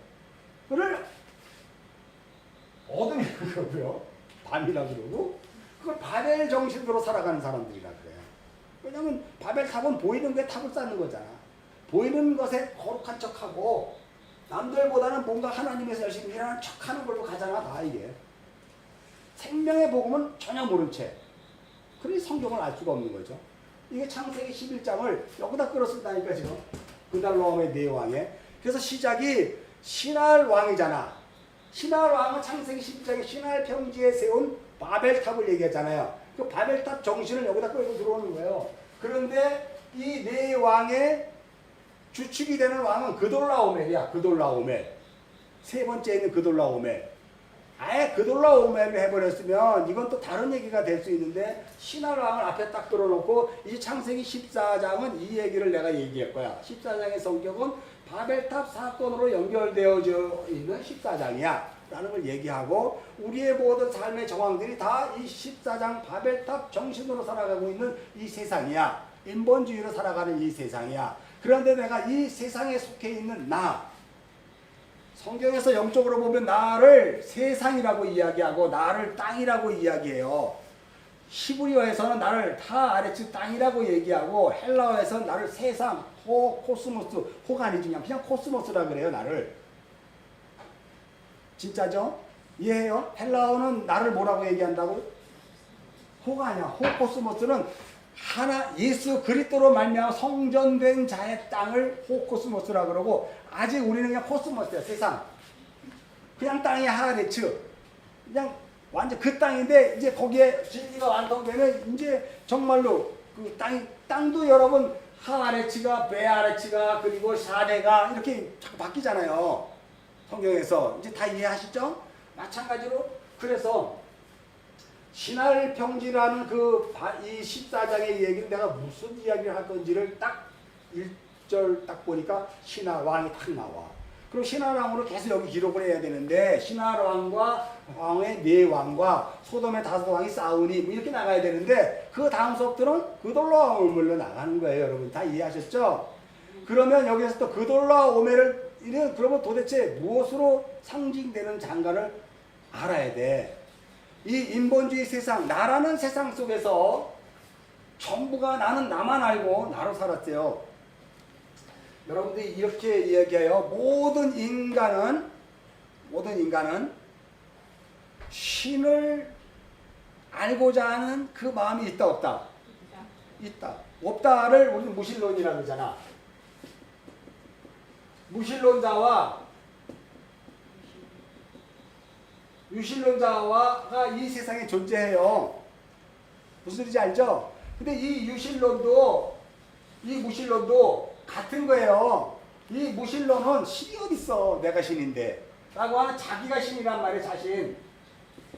어둠이라고 그러고요. 밤이라 그러고 그걸 바벨 정신으로 살아가는 사람들이라 그래요. 왜냐하면 바벨 탑은 보이는 게 탑을 쌓는 거잖아. 보이는 것에 거룩한 척하고 남들보다는 뭔가 하나님에서 열심히 일하는 척하는 걸로 가잖아. 다 이게. 생명의 복음은 전혀 모른 채. 그러니 성경을 알 수가 없는 거죠. 이게 창세기 11장을 여기다 끌었었다니까 지금. 그달로움의 네 왕에. 그래서 시작이 신할 왕이잖아. 신할 왕은 창세기 11장에 신할 평지에 세운 바벨탑을 얘기했잖아요. 그 바벨탑 정신을 여기다 끌고 들어오는 거예요. 그런데 이 네 왕의 주축이 되는 왕은 그돌라오멜이야. 그돌라오멜. 세 번째에 있는 그돌라오멜. 아예 그돌라오멜을 해버렸으면 이건 또 다른 얘기가 될 수 있는데 신할 왕을 앞에 딱 들어놓고 이 창세기 14장은 이 얘기를 내가 얘기할 거야. 14장의 성격은 바벨탑 사건으로 연결되어져 있는 14장이야. 라는 걸 얘기하고 우리의 모든 삶의 정황들이 다 이 14장 바벨탑 정신으로 살아가고 있는 이 세상이야. 인본주의로 살아가는 이 세상이야. 그런데 내가 이 세상에 속해 있는 나, 성경에서 영적으로 보면 나를 세상이라고 이야기하고 나를 땅이라고 이야기해요. 히브리어에서는 나를 타아레츠 땅이라고 얘기하고 헬라어에서는 나를 세상, 코스모스, 호가 아니지 그냥 코스모스라 그래요. 나를. 진짜죠? 이해해요? 헬라어는 나를 뭐라고 얘기한다고? 호가 아니야. 호코스모스는 하나 예수 그리스도로 말미암아 성전된 자의 땅을 호코스모스라 그러고 아직 우리는 그냥 코스모스야. 세상. 그냥 땅이 하아레츠. 그냥 완전 그 땅인데 이제 거기에 진리가 완성되면 이제 정말로 그 땅도 여러분 하아레츠가 베아레츠가 그리고 샤네가 이렇게 자꾸 바뀌잖아요. 성경에서 이제 다 이해하시죠? 마찬가지로 그래서 신할평지라는 이 14장의 얘기를 내가 무슨 이야기를 할 건지를 딱 1절 딱 보니까 신하왕이 딱 나와. 그럼 신하왕으로 계속 여기 기록을 해야 되는데 신하왕과 왕의 4왕과 소돔의 5왕이 싸우니 뭐 이렇게 나가야 되는데 그 다음 수업들은 그돌라오멜로 나가는 거예요. 여러분 다 이해하셨죠? 그러면 여기서 또 그돌라오멜을 그러면 도대체 무엇으로 상징되는 장가를 알아야 돼. 이 인본주의 세상, 나라는 세상 속에서 전부가 나는 나만 알고 나로 살았어요. 여러분들이 이렇게 이야기해요. 모든 인간은 신을 알고자 하는 그 마음이 있다 없다? 있다. 없다를 우리는 무신론이라고 그러잖아. 무신론자와 유신론자가 이 세상에 존재해요. 무슨 소리인지 알죠? 근데 이 무신론도 같은 거예요. 이 무신론은 신이 어딨어? 내가 신인데. 라고 하는 자기가 신이란 말이에요. 자신.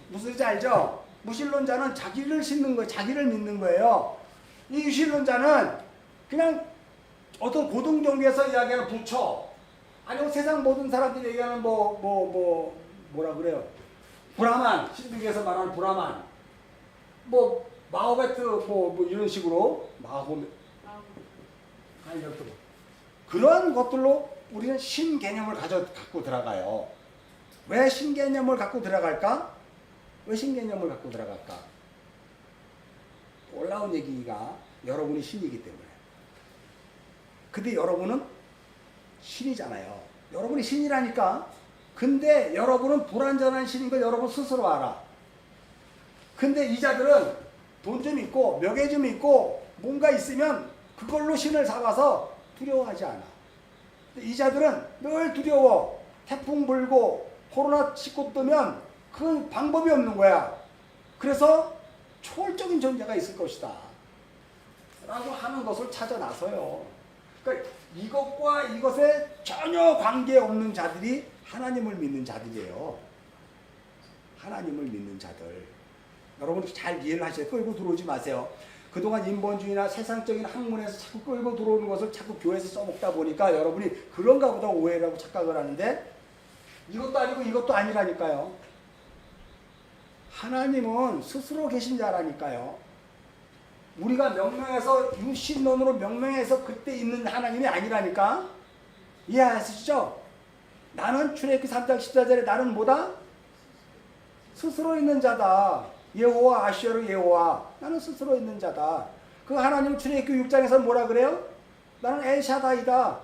무슨 소리인지 알죠? 무신론자는 자기를 신는 거예요. 자기를 믿는 거예요. 이 유신론자는 그냥 어떤 고등종교에서 이야기하는 부처 아니면 세상 모든 사람들이 얘기하는 뭐라 그래요? 브라만, 신두교에서 말하는 브라만, 마호메트, 이런 식으로, 그런 것들로 우리는 신 개념을 갖고 들어가요. 왜 신 개념을 갖고 들어갈까? 왜 신 개념을 갖고 들어갈까? 올라온 얘기가 여러분이 신이기 때문에. 근데 여러분은 신이잖아요. 여러분이 신이라니까. 근데 여러분은 불완전한 신인 걸 여러분 스스로 알아. 근데 이 자들은 돈 좀 있고 명예 좀 있고 뭔가 있으면 그걸로 신을 삼아서 두려워하지 않아. 이 자들은 늘 두려워. 태풍 불고 코로나19 뜨면 그 방법이 없는 거야. 그래서 초월적인 존재가 있을 것이다 라고 하는 것을 찾아 나서요. 그러니까 이것과 이것에 전혀 관계없는 자들이 하나님을 믿는 자들이에요. 하나님을 믿는 자들. 여러분 잘 이해를 하셔야 끌고 들어오지 마세요. 그동안 인본주의나 세상적인 학문에서 자꾸 끌고 들어오는 것을 자꾸 교회에서 써먹다 보니까 여러분이 그런가 보다 오해를 하고 착각을 하는데 이것도 아니고 이것도 아니라니까요. 하나님은 스스로 계신 자라니까요. 우리가 명명해서 유신론으로 명명해서 그때 있는 하나님이 아니라니까. 이해하시죠? 나는 출애굽기 3장 14절에 나는 뭐다? 스스로 있는 자다. 여호와 아시아르 여호와. 나는 스스로 있는 자다. 그 하나님은 출애굽기 6장에서 뭐라 그래요? 나는 엘샤다이다.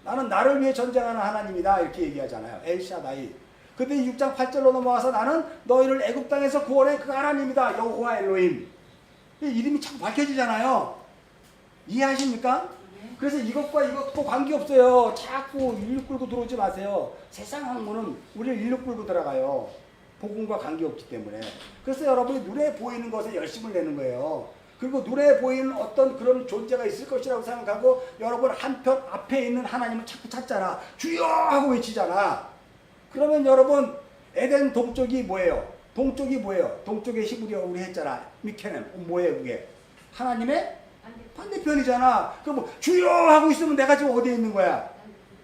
나는 나를 위해 전쟁하는 하나님이다. 이렇게 얘기하잖아요. 엘샤다이. 근데 6장 8절로 넘어와서 나는 너희를 애굽 땅에서 구원해 그 하나님이다. 여호와 엘로힘. 이름이 자꾸 밝혀지잖아요. 이해하십니까? 그래서 이것과 이것도 관계없어요. 자꾸 인류 끌고 들어오지 마세요. 세상 학문은 우리를 인류 끌고 들어가요. 복음과 관계없기 때문에. 그래서 여러분이 눈에 보이는 것에 열심을 내는 거예요. 그리고 눈에 보이는 어떤 그런 존재가 있을 것이라고 생각하고 여러분 한편 앞에 있는 하나님을 자꾸 찾잖아. 주여 하고 외치잖아. 그러면 여러분 에덴 동쪽이 뭐예요? 동쪽이 뭐예요? 동쪽의 히브리어 우리 했잖아. 미케넴. 뭐예요 그게? 하나님의 반대편이잖아. 그럼 뭐 주여 하고 있으면 내가 지금 어디에 있는 거야?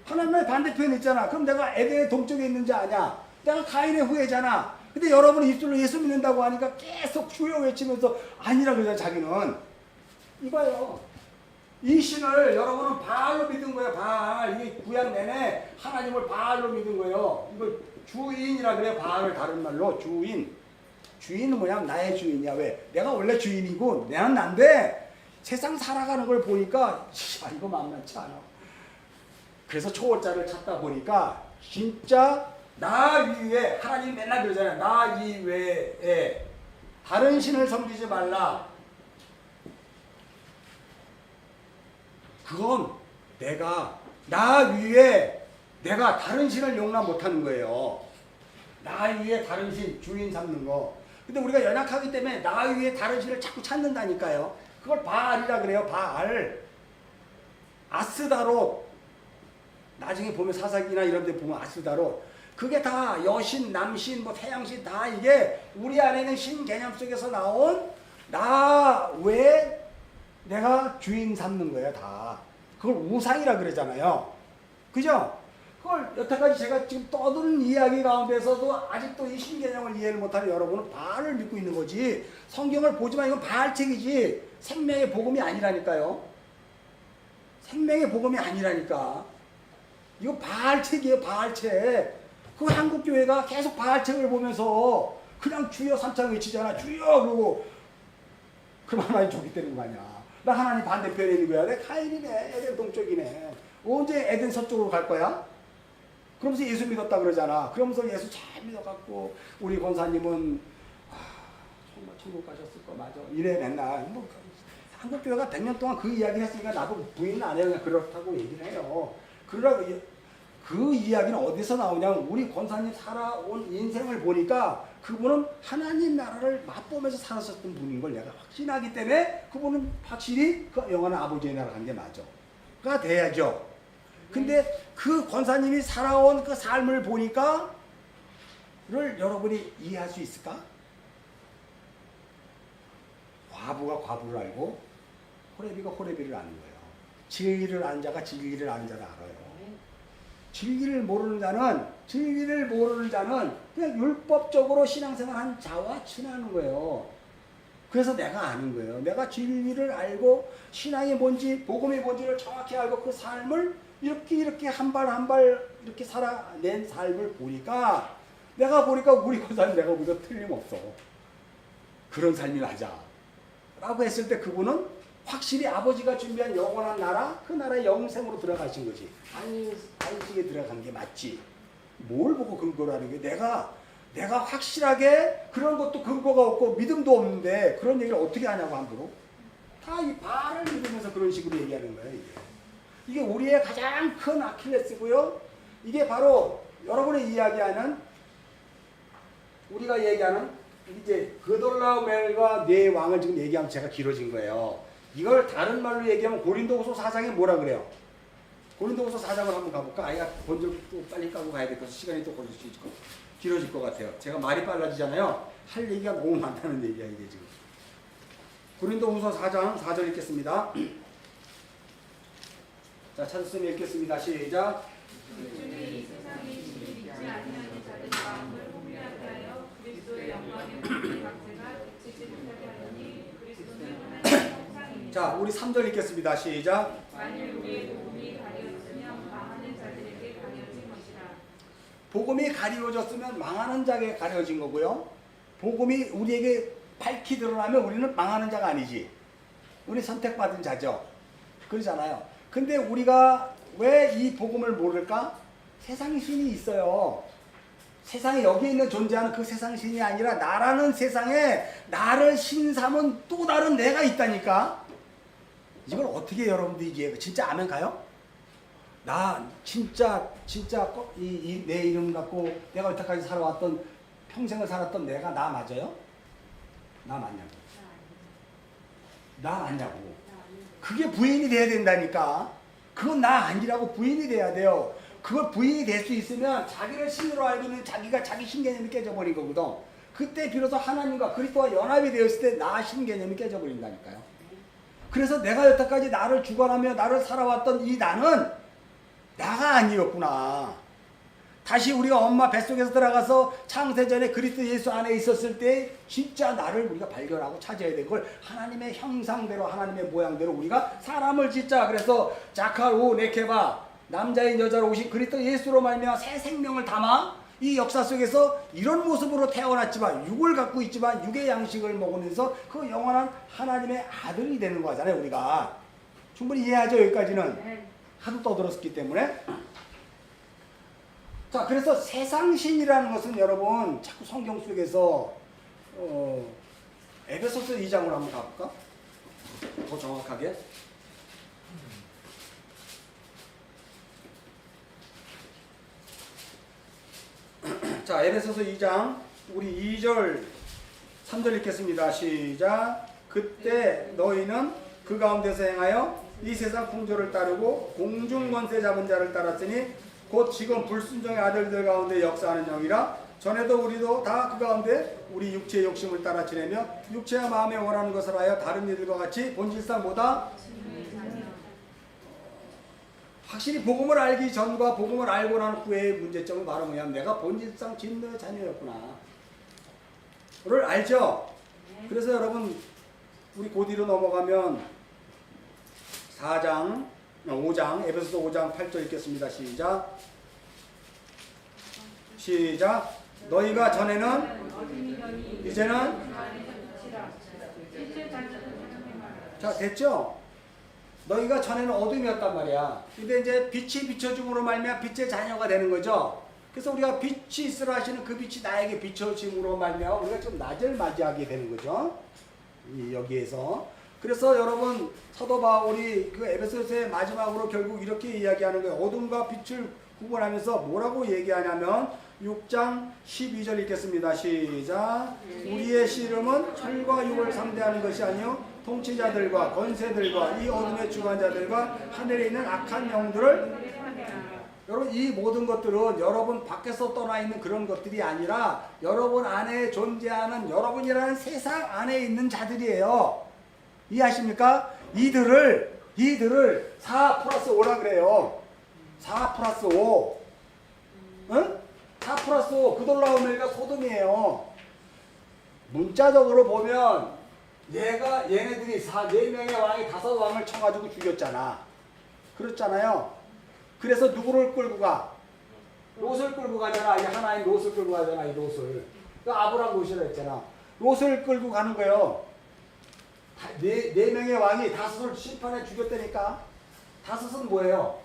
하나님의 반대편에 있잖아. 그럼 내가 에덴의 동쪽에 있는지 아냐? 내가 가인의 후예잖아. 근데 여러분이 입술로 예수 믿는다고 하니까 계속 주여 외치면서 아니라 그러잖아. 자기는 이봐요. 이 신을 여러분은 바알로 믿은 거예요. 바알. 이게 구약 내내 하나님을 바알로 믿은 거예요. 이거 주인이라 그래요. 바알을 다른 말로 주인. 주인은 뭐냐면 나의 주인이야. 왜? 내가 원래 주인이고 나는 난데 세상 살아가는 걸 보니까 이거 만만치 않아. 그래서 초월자를 찾다 보니까 진짜 나 위에 하나님 맨날 그러잖아요. 나 이외에 다른 신을 섬기지 말라. 그건 내가 나 위에 내가 다른 신을 용납 못하는 거예요. 나 위에 다른 신 주인 삼는 거. 근데 우리가 연약하기 때문에 나 위에 다른 신을 자꾸 찾는다니까요. 그걸 바알이라 그래요. 바알. 아스다롯. 나중에 보면 사사기나 이런 데 보면 아스다롯. 그게 다 여신, 남신, 뭐 태양신 다 이게 우리 안에 있는 신 개념 속에서 나온 나 외에 내가 주인 삼는 거예요. 다. 그걸 우상이라 그러잖아요. 그죠? 그걸 여태까지 제가 지금 떠드는 이야기 가운데서도 아직도 이 신개념을 이해를 못하는 여러분은 바알을 믿고 있는 거지. 성경을 보지만 이건 바알책이지 생명의 복음이 아니라니까요. 생명의 복음이 아니라니까. 이거 바알책이에요. 바알책. 그 한국교회가 계속 바알책을 보면서 그냥 주여 삼창 외치잖아. 주여 그러고 그럼 하나님 저기 때리는 거 아니야. 나 하나님 반대편에 있는 거야. 내 가인이네. 에덴 동쪽이네. 언제 에덴 서쪽으로 갈 거야? 그러면서 예수 믿었다 그러잖아. 그러면서 예수 잘 믿어갖고 우리 권사님은 정말 천국 가셨을 거 맞아. 이래 맨날. 뭐 한국교회가 100년 동안 그 이야기를 했으니까 나도 부인 안 해요. 그냥 그렇다고 얘기를 해요. 그러라고 그 이야기는 어디서 나오냐면 우리 권사님 살아온 인생을 보니까 그분은 하나님 나라를 맛보면서 살았었던 분인 걸 내가 확신하기 때문에 그분은 확실히 그 영원한 아버지의 나라 간 게 맞아. 가 돼야죠. 근데 그 권사님이 살아온 그 삶을 보니까 를 여러분이 이해할 수 있을까? 과부가 과부를 알고 호레비가 호레비를 아는 거예요. 진리를 아는 자가 진리를 아는 자를 알아요. 진리를 모르는 자는 그냥 율법적으로 신앙생활한 자와 친하는 거예요. 그래서 내가 아는 거예요. 내가 진리를 알고 신앙이 뭔지 복음이 뭔지를 정확히 알고 그 삶을 이렇게 한 발 한 발 이렇게 살아낸 삶을 보니까 내가 보니까 우리 권사님 내가 보기도 틀림없어. 그런 삶이 나자 라고 했을 때 그분은 확실히 아버지가 준비한 영원한 나라, 그 나라의 영생으로 들어가신 거지. 안식에 들어간 게 맞지. 뭘 보고 근거를 하는 게 내가 확실하게 그런 것도 근거가 없고 믿음도 없는데 그런 얘기를 어떻게 하냐고 함부로. 다 이 바알을 믿으면서 그런 식으로 얘기하는 거예요. 이게 우리의 가장 큰 아킬레스고요. 이게 바로 여러분이 이야기하는 우리가 얘기하는 이제 그돌라오멜과 네 왕을 지금 얘기하면 제가 길어진 거예요. 이걸 다른 말로 얘기하면 고린도후서 4장에 뭐라 그래요? 고린도후서 4장을 한번 가볼까? 아이가 본줄 또 빨리 까고 가야 될 것서 시간이 또 길어질 것 같아요. 제가 말이 빨라지잖아요. 할 얘기가 너무 많다는 얘기야 이게 지금. 고린도후서 4장 4절 읽겠습니다. 자, 찾았으면 읽겠습니다. 시작. 주의 이 세상에 믿지 아니하는 자들 마음을 혼미하게 하여 그리스도의 영광의 복음의 박제가 그치지 못하게 하느니 그리스도는 하나님의 형상이니라. 자, 우리 3절 읽겠습니다. 시작. 만일 우리의 복음이 가려졌으면 망하는 자들에게 가려진 것이라. 복음이 가리워졌으면 망하는 자에게 가려진 거고요. 복음이 우리에게 밝히 드러나면 우리는 망하는 자가 아니지. 우리 선택받은 자죠. 그러잖아요. 근데 우리가 왜 이 복음을 모를까? 세상의 신이 있어요. 세상에 여기 있는 존재하는 그 세상의 신이 아니라 나라는 세상에 나를 신 삼은 또 다른 내가 있다니까. 이걸 어떻게 여러분들이 이해해요? 진짜 아멘 가요? 나 진짜 내 이름 갖고 내가 여태까지 살아왔던 평생을 살았던 내가 나 맞아요? 나 맞냐고. 나 맞냐고. 그게 부인이 돼야 된다니까. 그건 나 아니라고 부인이 돼야 돼요. 그걸 부인이 될 수 있으면 자기를 신으로 알고 있는 자기가 자기 신개념이 깨져버린 거거든. 그때 비로소 하나님과 그리스도와 연합이 되었을 때 나 신개념이 깨져버린다니까요. 그래서 내가 여태까지 나를 주관하며 나를 살아왔던 이 나는 나가 아니었구나. 다시 우리가 엄마 뱃속에서 들어가서 창세전에 그리스도 예수 안에 있었을 때 진짜 나를 우리가 발견하고 찾아야 되는 걸 하나님의 형상대로 하나님의 모양대로 우리가 사람을 짓자. 그래서 자칼 네케바 남자인 여자로 오신 그리스도 예수로 말미암아 새 생명을 담아 이 역사 속에서 이런 모습으로 태어났지만 육을 갖고 있지만 육의 양식을 먹으면서 그 영원한 하나님의 아들이 되는 거잖아요. 우리가 충분히 이해하죠. 여기까지는 하도 떠들었기 때문에. 자, 그래서 세상신이라는 것은 여러분 자꾸 성경 속에서 에베소서 2장으로 한번 가볼까? 더 정확하게. 자, 에베소서 2장 우리 2절 3절 읽겠습니다. 시작. 그때 너희는 그 가운데서 행하여 이 세상 풍조를 따르고 공중 권세 잡은 자를 따랐으니 곧 지금 불순종의 아들들 가운데 역사하는 영이라. 전에도 우리도 다 그 가운데 우리 육체의 욕심을 따라 지내며 육체와 마음에 원하는 것을 하여 다른 이들과 같이 본질상 뭐다? 확실히 복음을 알기 전과 복음을 알고 난 후의 문제점은 바로 뭐냐면 내가 본질상 진노의 자녀였구나 를 알죠? 그래서 여러분 우리 그 뒤로 넘어가면 5장 에베소서 5장 8절 읽겠습니다. 시작. 너희가 전에는 이제는 자 됐죠? 너희가 전에는 어둠이었단 말이야. 근데 이제 빛이 비춰줌으로 말미암아 빛의 자녀가 되는 거죠. 그래서 우리가 빛이 있으라 하시는 그 빛이 나에게 비춰짐으로 말미암아 우리가 좀 낮을 맞이하게 되는 거죠. 여기에서. 그래서 여러분 사도 바울이 그 에베소서의 마지막으로 결국 이렇게 이야기하는 거예요. 어둠과 빛을 구분하면서 뭐라고 얘기하냐면 6장 12절 읽겠습니다. 시작. 우리의 씨름은 혈과 육을 상대하는 것이 아니요 통치자들과 권세들과 이 어둠의 주관자들과 하늘에 있는 악한 영들을. 여러분 이 모든 것들은 여러분 밖에서 떠나 있는 그런 것들이 아니라 여러분 안에 존재하는 여러분이라는 세상 안에 있는 자들이에요. 이해하십니까? 이들을 4 플러스 5라 그래요. 4 플러스 5. 응? 4 플러스 5. 그돌라오메가 소돔이에요. 문자적으로 보면 얘네들이 4명의 왕이 5왕을 쳐가지고 죽였잖아. 그렇잖아요. 그래서 누구를 끌고 가? 롯을 끌고 가잖아. 이 하나인 롯을 끌고 가잖아. 이 롯을. 그 아브람 롯이라 했잖아. 롯을 끌고 가는 거예요. 네 명의 왕이 5을 심판해 죽였다니까. 5은 뭐예요?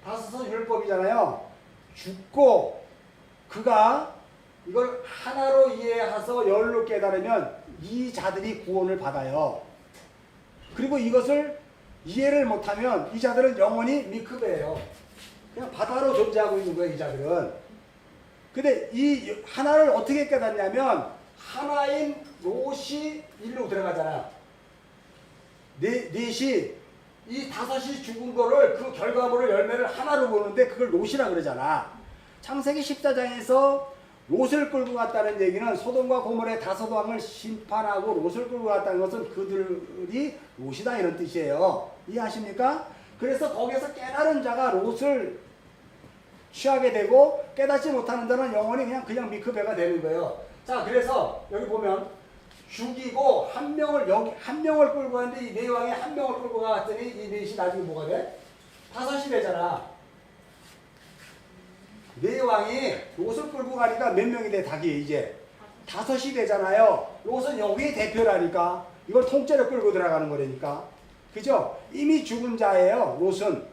5은 율법이잖아요. 죽고 그가 이걸 하나로 이해해서 열로 깨달으면 이 자들이 구원을 받아요. 그리고 이것을 이해를 못하면 이 자들은 영원히 미크베예요. 그냥 바다로 존재하고 있는 거예요. 이 자들은. 근데 이 하나를 어떻게 깨닫냐면 하나인 롯이 일로 들어가잖아요. 넷이 이 5이 죽은 거를 그 결과물을 열매를 하나로 보는데 그걸 롯이라 그러잖아. 창세기 14장에서 롯을 끌고 갔다는 얘기는 소돔과 고모라의 5왕을 심판하고 롯을 끌고 갔다는 것은 그들이 롯이다 이런 뜻이에요. 이해하십니까? 그래서 거기에서 깨달은 자가 롯을 취하게 되고 깨닫지 못하는 자는 영원히 그냥 미크베가 되는 거예요. 자, 그래서 여기 보면 죽이고 한 명을 끌고 갔는데 이 네 왕이 한 명을 끌고 갔더니 이 넷이 나중에 뭐가 돼? 5이 되잖아. 네 왕이 롯을 끌고 가니까 몇 명이 돼? 닭이 이제 5이 되잖아요. 롯은 여기에 대표라니까. 이걸 통째로 끌고 들어가는 거라니까. 그죠? 이미 죽은 자예요. 롯은.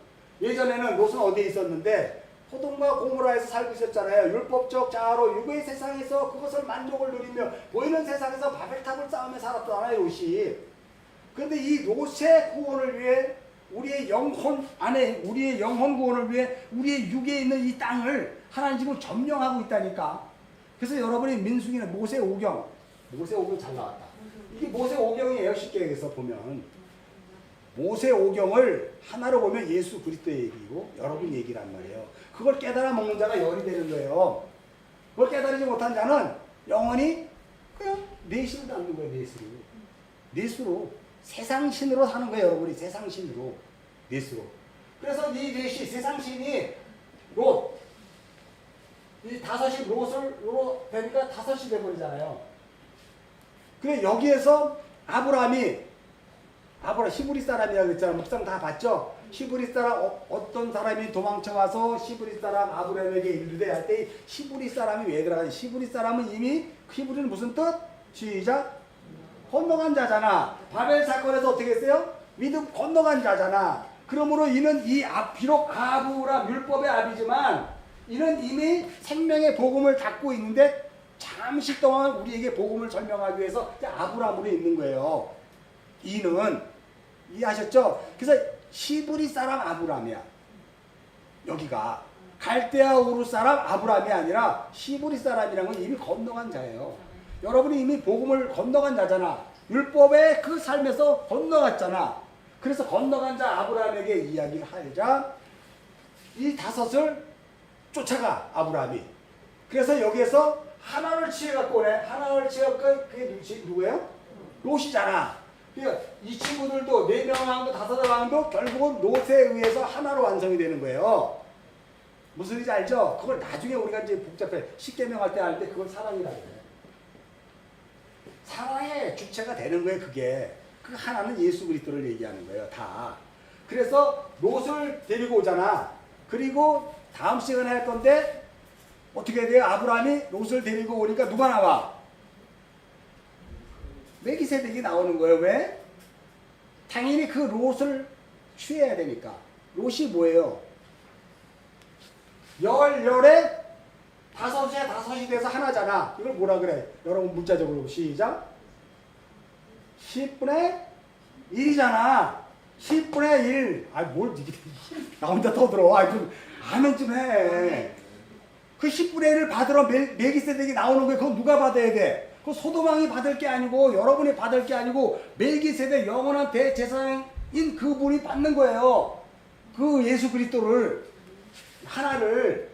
예전에는 롯은 어디에 있었는데 소돔과 고모라에서 살고 있었잖아요. 율법적 자아로 육의 세상에서 그것을 만족을 누리며 보이는 세상에서 바벨탑을 쌓으며 살았잖아요. 롯이. 그런데 이 롯의 구원을 위해 우리의 영혼 안에 우리의 영혼 구원을 위해 우리의 육에 있는 이 땅을 하나님 지금 점령하고 있다니까. 그래서 여러분이 민수기는 모세오경 잘 나왔다. 이게 모세오경이에요. 쉽게 얘기해서 보면 모세오경을 하나로 보면 예수 그리스도의 얘기고 여러분 얘기란 말이에요. 그걸 깨달아 먹는 자가 열이 되는 거예요. 그걸 깨달지 못한 자는 영원히 그냥 내시로 남는 거예요. 넷으로 세상신으로 사는 거예요. 여러분이 세상신으로 넷으로. 그래서 이 넷이 세상신이 롯 이 다섯이 롯으로 되니까 다섯이 돼버리잖아요. 그래 여기에서 아브라함 히브리 사람이라고 했잖아. 묵상 다 봤죠? 히브리 사람 어떤 사람이 도망쳐와서 히브리 사람 아브라함에게 이르되 할 때 히브리 사람이 왜 들어가냐? 히브리 사람은 이미 히브리는 무슨 뜻? 시작. 건너간 자잖아. 바벨 사건에서 어떻게 했어요? 믿음 건너간 자잖아. 그러므로 이는 비록 아브라 율법의 아비지만 이는 이미 생명의 복음을 갖고 있는데 잠시 동안 우리에게 복음을 설명하기 위해서 아브라함으로 있는 거예요. 이는 이해하셨죠? 그래서 히브리 사람 아브라함이야. 여기가 갈대아 우르 사람 아브라함이 아니라 히브리 사람이라는 건 이미 건너간 자예요. 여러분이 이미 복음을 건너간 자잖아. 율법의 그 삶에서 건너갔잖아. 그래서 건너간 자 아브라함에게 이야기를 하자 이 다섯을 쫓아가 아브라함이. 그래서 여기에서 하나를 취해갖고 오네. 하나를 취해갖고 그게 누구예요? 롯이잖아. 그러니까 이 친구들도 4명의 왕도 5의 왕도 결국은 롯에 의해서 하나로 완성이 되는 거예요. 무슨 일인지 알죠? 그걸 나중에 우리가 이제 복잡해 십계명 할 때 그걸 사랑이라고 해요. 사랑의 주체가 되는 거예요. 그게 그 하나는 예수 그리스도를 얘기하는 거예요. 다. 그래서 롯을 데리고 오잖아. 그리고 다음 시간에 할 건데 어떻게 돼요? 아브라함이 롯을 데리고 오니까 누가 나와? 멜기세덱이 나오는 거예요. 왜? 당연히 그 롯을 취해야 되니까. 롯이 뭐예요? 열에 다섯이 돼서 하나잖아. 이걸 뭐라 그래? 여러분 문자적으로 시작. 10분의 1이잖아. 10분의 1. 뭘 이게 나 혼자 떠들어. 좀 아멘 좀 해. 그 10분의 1을 받으러 멜기세덱이 나오는 거예요. 그건 누가 받아야 돼? 그 소도망이 받을 게 아니고 여러분이 받을 게 아니고 멜기세덱 영원한 대제사장인 그분이 받는 거예요. 그 예수 그리스도를 하나를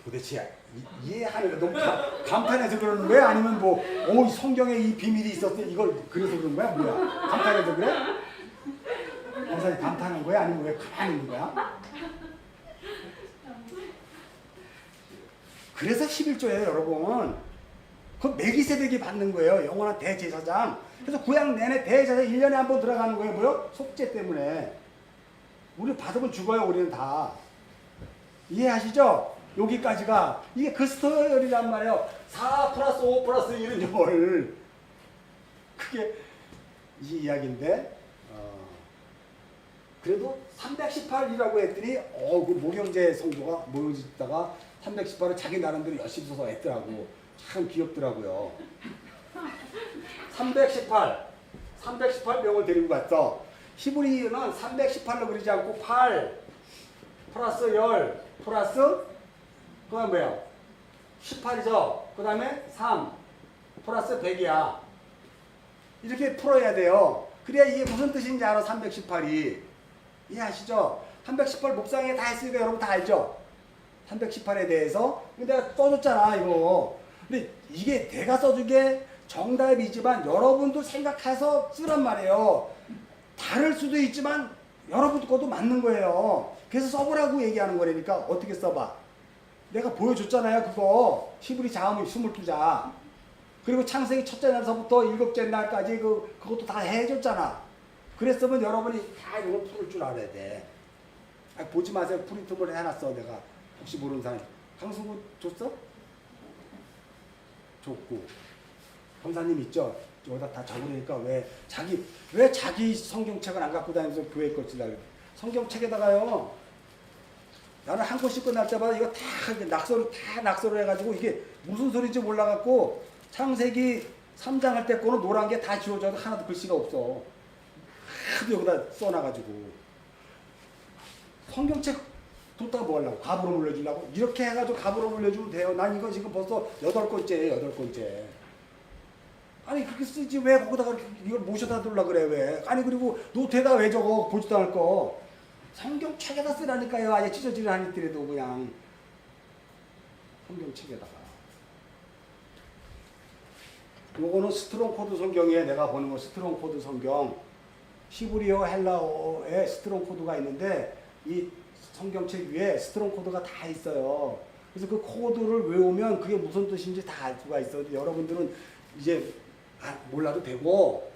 도대체 이해하는 거 너무 감탄해서 그러는 거야? 아니면 성경에 이 비밀이 있었어 이걸 그래서 그런 거야? 뭐야? 감탄해서 그래? 목사님 감탄한 거야? 아니면 왜 가만히 있는 거야? 그래서 11조예요, 여러분. 그 멜기세덱이 받는 거예요. 영원한 대제사장. 그래서 구약 내내 대제사장 1년에 한 번 들어가는 거예요. 뭐요? 속죄 때문에. 우리 받으면 죽어요, 우리는 다. 이해하시죠? 여기까지가. 이게 그 스토리란 말이에요. 4 플러스 5 플러스 1은 뭘. 그게 이 이야기인데. 그래도 318이라고 했더니, 그 모경재 성도가 모여있다가 318을 자기 나름대로 열심히 써서 했더라고. 참 귀엽더라고요. 318명을 데리고 갔어. 히브리어는 318로 그리지 않고 8 플러스 10 플러스 그 다음에 뭐야? 18이죠. 그 다음에 3 플러스 100이야. 이렇게 풀어야 돼요. 그래야 이게 무슨 뜻인지 알아. 318이. 이해하시죠? 318 목상에 다 했으니까 여러분 다 알죠? 318에 대해서. 근데 내가 써줬잖아 이거. 근데 이게 내가 써준 게 정답이지만 여러분도 생각해서 쓰란 말이에요. 다를 수도 있지만 여러분 것도 맞는 거예요. 그래서 써보라고 얘기하는 거라니까. 어떻게 써봐? 내가 보여줬잖아요. 그거 히브리 자음이 22자. 그리고 창세기 첫째 날서부터 일곱째 날까지 그것도 다 해줬잖아. 그랬으면 여러분이 다 이걸 풀을 줄 알아야 돼. 보지 마세요. 프린트물 해놨어 내가. 혹시 모르는 사람. 강승구 줬어? 줬고. 검사님 있죠? 여기다 다 적으니까 왜 자기 성경책을 안 갖고 다니면서 교회 걸 쓰려고 그래. 성경책에다가요. 나는 한 곳씩 끝날 때마다 이거 다 낙서를 해가지고 이게 무슨 소리인지 몰라갖고 창세기 3장 할 때 거는 노란 게 다 지워져도 하나도 글씨가 없어. 하도 여기다 써놔가지고. 성경책 뒀다가 뭐 하려고? 갑으로 물려주려고? 이렇게 해가지고 갑으로 물려주면 돼요. 난 이거 지금 벌써 8권째예요. 8권째. 아니 그렇게 쓰지 왜 거기다가 이걸 모셔다 두려고 그래 왜? 아니 그리고 노트에다 왜 적어? 보지도 않을 거. 성경책에다 쓰라니까요. 아예 찢어지려 하니더라도 그냥 성경책에다가. 요거는 스트롱 코드 성경에 내가 보는 거 스트롱 코드 성경. 히브리어 헬라어에 스트롱 코드가 있는데 이 성경책 위에 스트롱 코드가 다 있어요. 그래서 그 코드를 외우면 그게 무슨 뜻인지 다 알 수가 있어요. 여러분들은 이제 몰라도 되고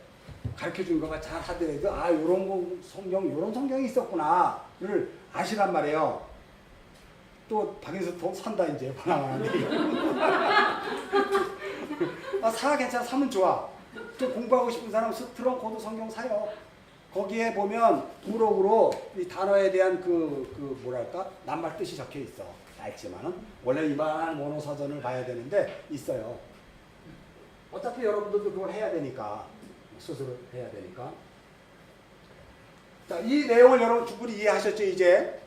가르쳐 준 거가 잘 하더라도 요런 거 요런 성경이 있었구나를 아시란 말이에요. 또 방에서 더 산다 이제 바나나한테. 사 괜찮아. 사면 좋아. 좀 공부하고 싶은 사람 스트롱 코드 성경 사요. 거기에 보면 부록으로 이 단어에 대한 뭐랄까 낱말 뜻이 적혀 있어. 알지만은 원래 이만한 모노 사전을 봐야 되는데 있어요. 어차피 여러분들도 그걸 해야 되니까 스스로 해야 되니까. 자, 이 내용을 여러분 충분히 이해하셨죠 이제?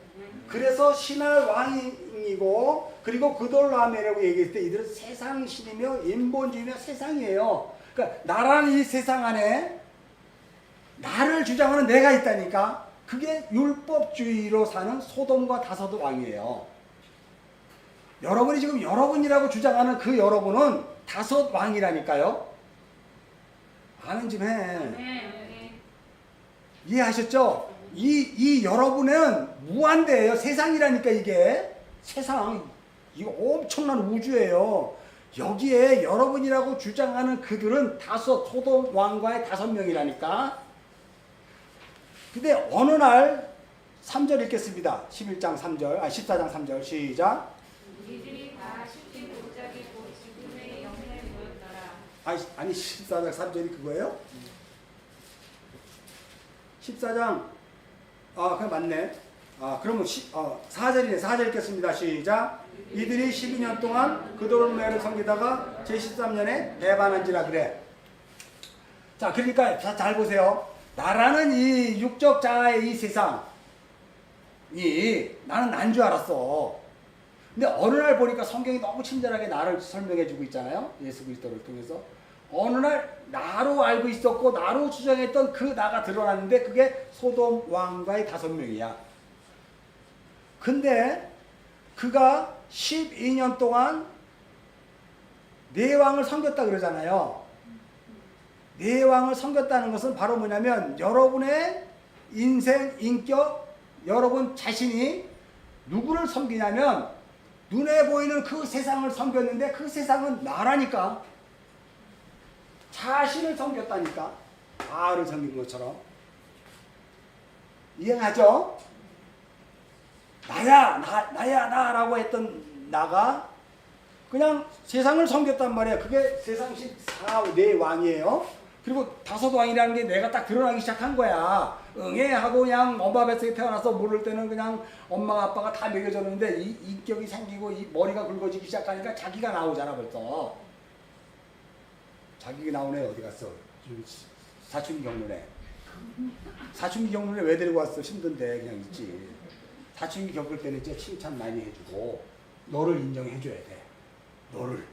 그래서 신할 왕이고 그리고 그돌라멜이라고 얘기했을 때 이들은 세상 신이며 인본주의며 세상이에요. 그러니까 나라는 이 세상 안에 나를 주장하는 내가 있다니까. 그게 율법주의로 사는 소돔과 다소도 왕이에요. 여러분이 지금 여러분이라고 주장하는 그 여러분은 다섯 왕이라니까요. 아멘 좀 해. 네. 이해하셨죠? 이 여러분은 무한대예요. 세상이라니까 이게. 세상. 이거 엄청난 우주예요. 여기에 여러분이라고 주장하는 그들은 소돔 왕과의 5명이라니까. 근데 어느 날 3절 읽겠습니다. 14장 3절 시작. 이들이 다 쉽게 골짜기 곧 지금의 영향을 보였더라. 아니 14장 3절이 그거예요? 14장 그냥 맞네. 그러면 4절이네. 4절 읽겠습니다. 시작. 이들이 12년 동안 그돌메를 섬기다가 제13년에 배반한지라 그래. 자, 그러니까 잘 보세요. 나라는 이 육적 자아의 이 세상이 나는 난 줄 알았어. 근데 어느 날 보니까 성경이 너무 친절하게 나를 설명해 주고 있잖아요. 예수 그리스도를 통해서. 어느 날 나로 알고 있었고 나로 주장했던 그 나가 드러났는데 그게 소돔 왕과의 5명이야. 근데 그가 12년 동안 네 왕을 섬겼다 그러잖아요. 네 왕을 섬겼다는 것은 바로 뭐냐면 여러분의 인생, 인격, 여러분 자신이 누구를 섬기냐면 눈에 보이는 그 세상을 섬겼는데 그 세상은 나라니까. 자신을 섬겼다니까. 바알을 섬긴 것처럼. 이해하죠? 나라고 했던 나가 그냥 세상을 섬겼단 말이야. 그게 세상신 4, 왕이에요. 그리고 5왕이라는 게 내가 딱 드러나기 시작한 거야. 응애 하고 그냥 엄마 뱃속에 태어나서 모를 때는 그냥 엄마 아빠가 다 먹여줬는데 이 인격이 생기고 이 머리가 굵어지기 시작하니까 자기가 나오잖아 벌써. 자기가 나오네. 어디 갔어? 사춘기 경륜에. 사춘기 경륜에 왜 데리고 왔어? 힘든데 그냥 있지. 사춘기 겪을 때는 이제 칭찬 많이 해주고 너를 인정해줘야 돼. 너를.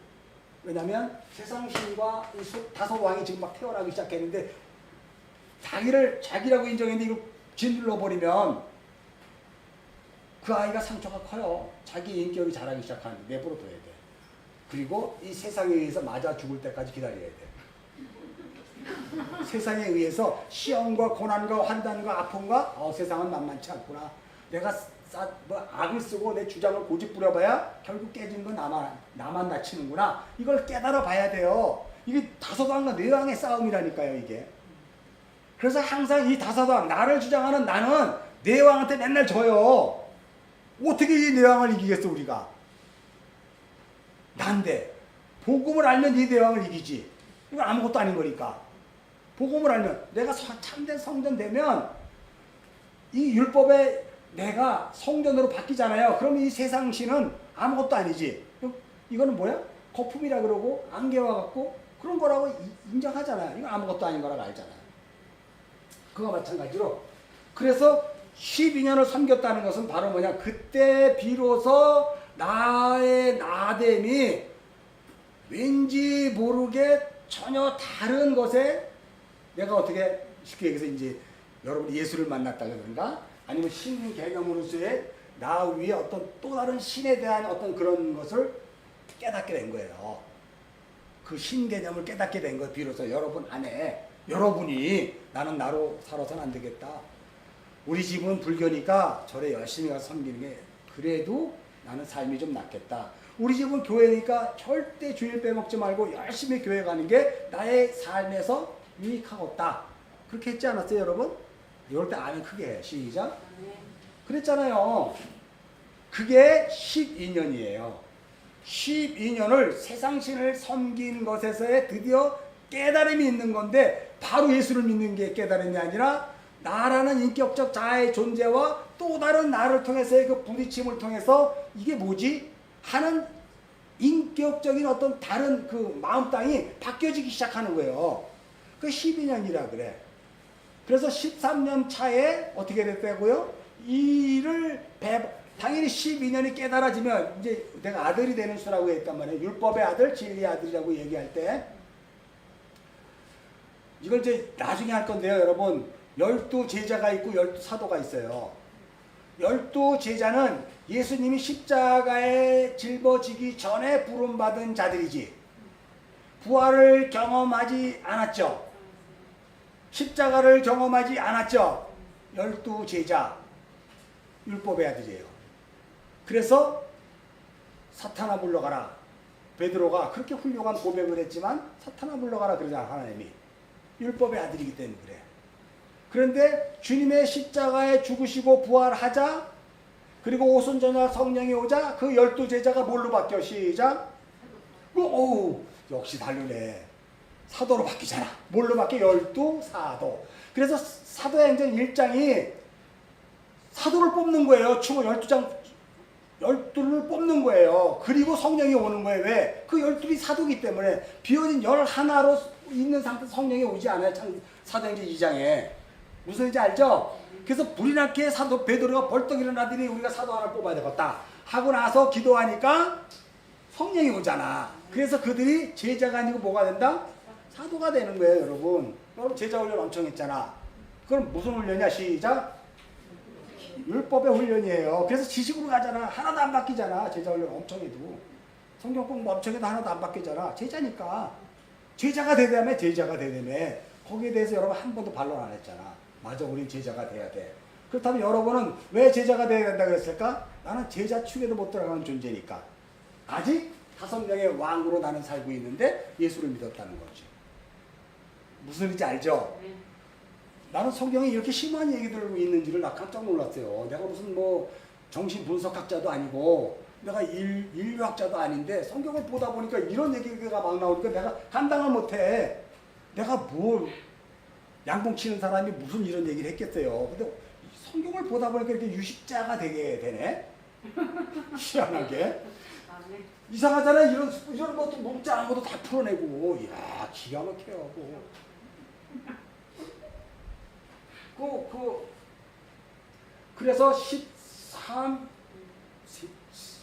왜냐면 세상 신과 이 5왕이 지금 막 태어나기 시작했는데 자기라고 인정했는데 이거 짓눌러 버리면 그 아이가 상처가 커요. 자기 인격이 자라기 시작하는데 내버려둬야 돼. 그리고 이 세상에 의해서 맞아 죽을 때까지 기다려야 돼. 세상에 의해서 시험과 고난과 환난과 아픔과 세상은 만만치 않구나. 내가 악을 쓰고 내 주장을 고집 부려봐야 결국 깨지는 건 나만 다치는구나. 이걸 깨달아 봐야 돼요. 이게 5왕과 4왕의 싸움이라니까요 이게. 그래서 항상 이 5왕 나를 주장하는 나는 4왕한테 맨날 져요. 어떻게 이 4왕을 이기겠어 우리가. 난데 복음을 알면 이 4왕을 이기지. 이건 아무것도 아닌 거니까. 복음을 알면 내가 참된 성전 되면 이 율법에 내가 성전으로 바뀌잖아요. 그럼 이 세상 신은 아무것도 아니지. 이거는 뭐야? 거품이라 그러고 안개와 같고 그런 거라고 인정하잖아요. 이건 아무것도 아닌 거라고 알잖아요. 그거 마찬가지로. 그래서 12년을 섬겼다는 것은 바로 뭐냐? 그때 비로소 나의 나됨이 왠지 모르게 전혀 다른 것에 내가 어떻게 쉽게 얘기해서 이제 여러분이 예수를 만났다 그런가? 아니면 신 개념으로서의 나 위에 어떤 또 다른 신에 대한 어떤 그런 것을 깨닫게 된 거예요. 그 신 개념을 깨닫게 된 거 비로소 여러분 안에 여러분이 나는 나로 살아서는 안 되겠다. 우리 집은 불교니까 절에 열심히 가서 섬기는 게 그래도 나는 삶이 좀 낫겠다. 우리 집은 교회니까 절대 주일 빼먹지 말고 열심히 교회 가는 게 나의 삶에서 유익하겠다. 그렇게 했지 않았어요, 여러분? 이럴 때 아멘 크게 해. 시작. 그랬잖아요. 그게 12년이에요. 12년을 세상신을 섬긴 것에서의 드디어 깨달음이 있는 건데 바로 예수를 믿는 게 깨달음이 아니라 나라는 인격적 자아의 존재와 또 다른 나를 통해서의 그 부딪힘을 통해서 이게 뭐지? 하는 인격적인 어떤 다른 그 마음 땅이 바뀌어지기 시작하는 거예요. 그 12년이라 그래. 그래서 13년 차에 어떻게 됐다고요? 당연히 12년이 깨달아지면 이제 내가 아들이 되는 수라고 했단 말이에요. 율법의 아들, 진리의 아들이라고 얘기할 때 이걸 이제 나중에 할 건데요, 여러분. 12제자가 있고 12사도가 있어요. 12제자는 예수님이 십자가에 짊어지기 전에 부름받은 자들이지 부활을 경험하지 않았죠. 십자가를 경험하지 않았죠. 12제자 율법의 아들이에요. 그래서 사탄아 물러가라. 베드로가 그렇게 훌륭한 고백을 했지만 사탄아 물러가라 그러잖아, 하나님이. 율법의 아들이기 때문에 그래. 그런데 주님의 십자가에 죽으시고 부활하자, 그리고 오순절날 성령이 오자 그 12제자가 뭘로 바뀌어? 시작. 역시 다르네. 사도로 바뀌잖아. 뭘로 바뀌어? 12사도. 그래서 사도행전 1장이 사도를 뽑는 거예요. 총 12를 뽑는 거예요. 그리고 성령이 오는 거예요. 왜? 그 12이 사도기 때문에. 비워진 11로 있는 상태에서 성령이 오지 않아요. 사도행전 2장에. 무슨 얘기인지 알죠? 그래서 불이 나게 사도 베드로가 벌떡 일어나더니 우리가 사도 하나 뽑아야 되겠다 하고 나서 기도하니까 성령이 오잖아. 그래서 그들이 제자가 아니고 뭐가 된다? 사도가 되는 거예요, 여러분. 여러분 제자 훈련 엄청 했잖아. 그럼 무슨 훈련이야? 시작. 율법의 훈련이에요. 그래서 지식으로 가잖아. 하나도 안 바뀌잖아. 제자 훈련 엄청 해도. 성경 공부 엄청 해도 하나도 안 바뀌잖아. 제자니까. 제자가 되려면 제자가 되려면 거기에 대해서 여러분 한 번도 반론 안 했잖아. 맞아, 우린 제자가 돼야 돼. 그렇다면 여러분은 왜 제자가 돼야 된다 그랬을까? 나는 제자 축에도 못 들어가는 존재니까. 아직 5명의 왕으로 나는 살고 있는데 예수를 믿었다는 거지. 무슨 일인지 알죠? 나는 성경에 이렇게 심한 얘기 들고 있는지를 나 깜짝 놀랐어요. 내가 무슨 뭐 정신분석학자도 아니고 내가 인류학자도 아닌데 성경을 보다 보니까 이런 얘기가 막 나오니까 내가 감당을 못해. 내가 뭘 양봉 치는 사람이 무슨 이런 얘기를 했겠어요. 근데 성경을 보다 보니까 이렇게 유식자가 되게 되네. 희한하게. 이상하잖아요. 이런 것도 문자 것도 다 풀어내고. 이야, 기가 막혀요. 그래서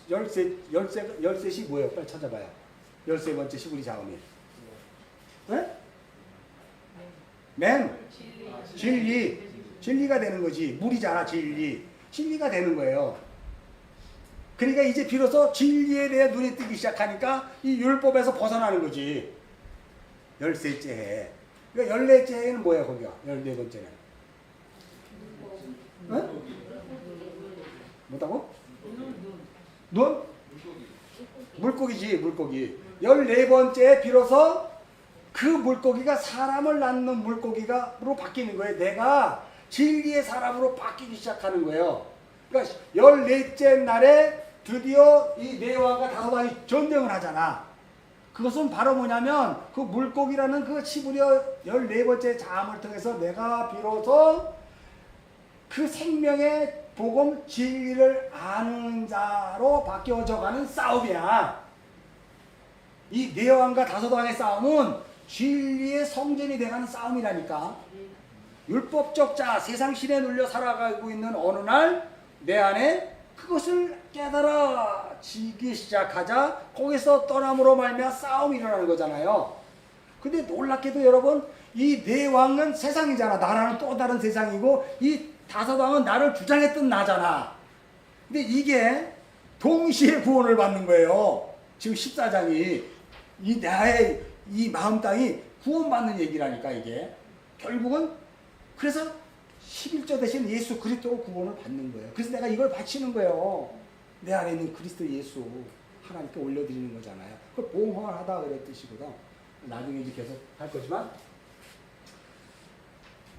13시 뭐예요? 빨리 찾아봐요. 13번째 시구리 자음이. 네? 진리. 진리가 되는 거지. 물이잖아, 진리. 진리가 되는 거예요. 그러니까 이제 비로소 진리에 대해 눈이 뜨기 시작하니까 이 율법에서 벗어나는 거지. 13째 해. 그러니까 14째 해는 뭐야, 거기가? 14번째는. 네? 뭐다고? 눈? 물고기지, 물고기. 14번째에 비로소 그 물고기가 사람을 낳는 물고기가로 바뀌는 거예요. 내가 진리의 사람으로 바뀌기 시작하는 거예요. 그러니까 14째 날에 드디어 이 네 왕과 5왕이 전쟁을 하잖아. 그것은 바로 뭐냐면 그 물고기라는 그 시부려 14번째 자음을 통해서 내가 비로소 그 생명의 복음 진리를 아는 자로 바뀌어져 가는 싸움이야. 이 네 왕과 5왕의 싸움은 진리의 성전이 돼가는 싸움이라니까. 율법적 자, 세상 신에 눌려 살아가고 있는 어느 날 내 안에 그것을 깨달아지기 시작하자 거기서 떠남으로 말미암아 싸움이 일어나는 거잖아요. 근데 놀랍게도 여러분 이 네 왕은 세상이잖아. 나라는 또 다른 세상이고 이 5왕은 나를 주장했던 나잖아. 근데 이게 동시에 구원을 받는 거예요. 지금 14장이 이 나의 이 마음 땅이 구원받는 얘기라니까 이게. 결국은 그래서 11조 대신 예수 그리스도로 구원을 받는 거예요. 그래서 내가 이걸 바치는 거예요. 내 안에 있는 그리스도 예수 하나님께 올려드리는 거잖아요. 그걸 봉헌하다 그랬 뜻이거든. 나중에 이제 계속 할 거지만.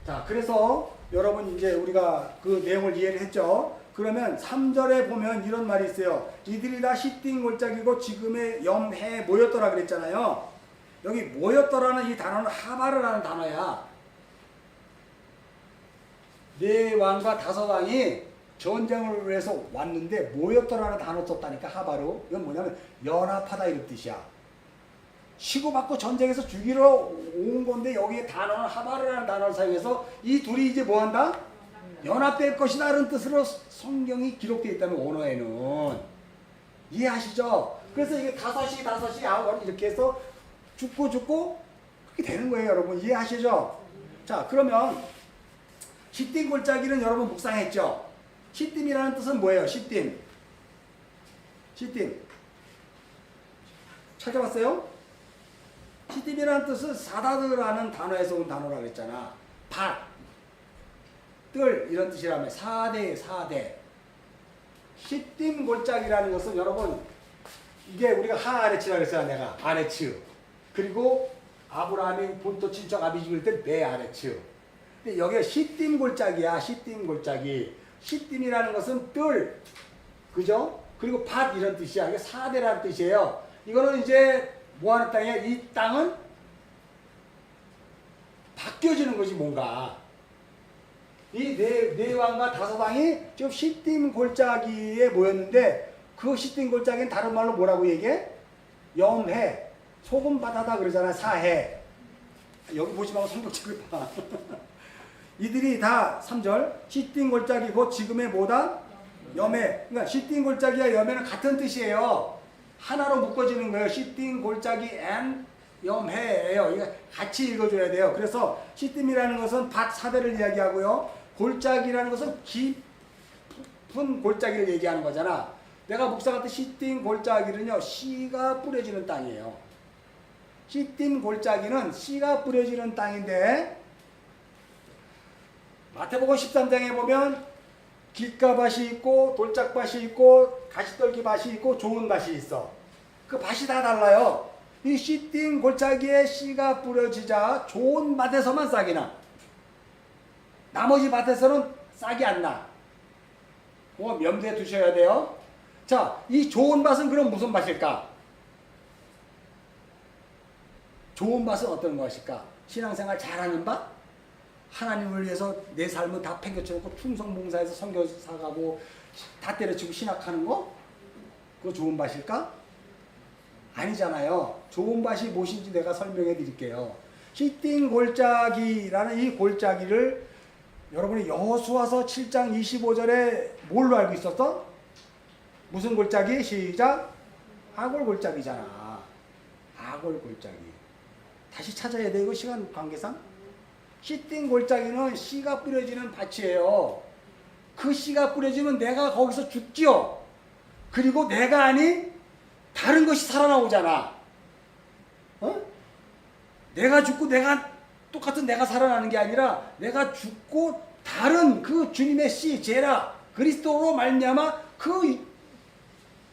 자, 그래서 여러분 이제 우리가 그 내용을 이해를 했죠. 그러면 3절에 보면 이런 말이 있어요. 이들이 다 시띵 골짜기고 지금의 염해에 모였더라 그랬잖아요. 여기 모였더라는 이 단어는 하바르라는 단어야. 네 왕과 다섯 왕이 전쟁을 위해서 왔는데 모였더라는 단어 썼다니까. 하바르. 이건 뭐냐면 연합하다 이런 뜻이야. 치고받고 전쟁에서 죽이러 온 건데 여기에 단어는 하바르라는 단어를 사용해서 이 둘이 이제 뭐한다? 연합될 것이다 라는 뜻으로 성경이 기록되어 있다는 언어에는. 이해하시죠? 그래서 이게 다섯이 아홉 이렇게 해서 죽고 그렇게 되는 거예요. 여러분 이해하시죠? 자, 그러면 시딤 골짜기는 여러분 묵상했죠? 시딤이라는 뜻은 뭐예요? 시딤 찾아봤어요? 시딤이라는 뜻은 사다드라는 단어에서 온 단어라고 했잖아. 밭, 뜰 이런 뜻이라며. 4대. 시딤 골짜기라는 것은 여러분 이게 우리가 하아레츠라고 했어요. 내가 아레츠. 그리고 아브라함이 본토 친척 아비집일 때 메아레츠. 근데 여기가 시딤 골짜기야. 시딤 골짜기. 시딤이라는 것은 뜰, 그죠? 그리고 밭 이런 뜻이야. 이게 4대라는 뜻이에요. 이거는 이제 뭐하는 땅이야? 이 땅은 바뀌어지는 거지 뭔가. 이 네 왕과 다섯 왕이 지금 시딤 골짜기에 모였는데 그 시딤 골짜기는 다른 말로 뭐라고 얘기해? 염해, 소금 바다다 그러잖아. 사해. 여기 보지 말고 성경책을 봐. 이들이 다 3절 시딤 골짜기 곧 지금의 뭐다? 염해. 그러니까 시딤 골짜기와 염해는 같은 뜻이에요. 하나로 묶어지는 거예요. 시딤 골짜기 앤 염해예요. 이거 같이 읽어줘야 돼요. 그래서 시딤이라는 것은 밭 4대를 이야기하고요. 골짜기라는 것은 깊은 골짜기를 얘기하는 거잖아. 내가 묵상할 때 시딤 골짜기는요, 씨가 뿌려지는 땅이에요. 시딤 골짜기는 씨가 뿌려지는 땅인데 마태복음 13장에 보면 길가밭이 있고 돌짝밭이 있고 가시떨기밭이 있고 좋은 밭이 있어. 그 밭이 다 달라요. 이 시딤 골짜기에 씨가 뿌려지자 좋은 밭에서만 싹이 나. 나머지 밭에서는 싹이 안 나. 그거 염두에 두셔야 돼요. 자, 이 좋은 밭은 그럼 무슨 밭일까? 좋은 밭은 어떤 것일까? 신앙생활 잘하는 밭? 하나님을 위해서 내 삶은 다 팽개쳐놓고 충성봉사해서 선교사 가고 다 때려치고 신학하는 거? 그거 좋은 밭일까? 아니잖아요. 좋은 밭이 무엇인지 내가 설명해 드릴게요. 시딤 골짜기라는 이 골짜기를 여러분이 여호수아서 7장 25절에 뭘로 알고 있었어? 무슨 골짜기? 시작! 아골 골짜기잖아. 아골 골짜기. 다시 찾아야 돼. 이거 시간 관계상. 시딤 골짜기는 씨가 뿌려지는 밭이에요. 그 씨가 뿌려지면 내가 거기서 죽지요. 그리고 내가 아닌 다른 것이 살아나오잖아. 어? 내가 죽고 똑같은 내가 살아나는 게 아니라 내가 죽고 다른 그 주님의 씨, 제라, 그리스도로 말미암아 그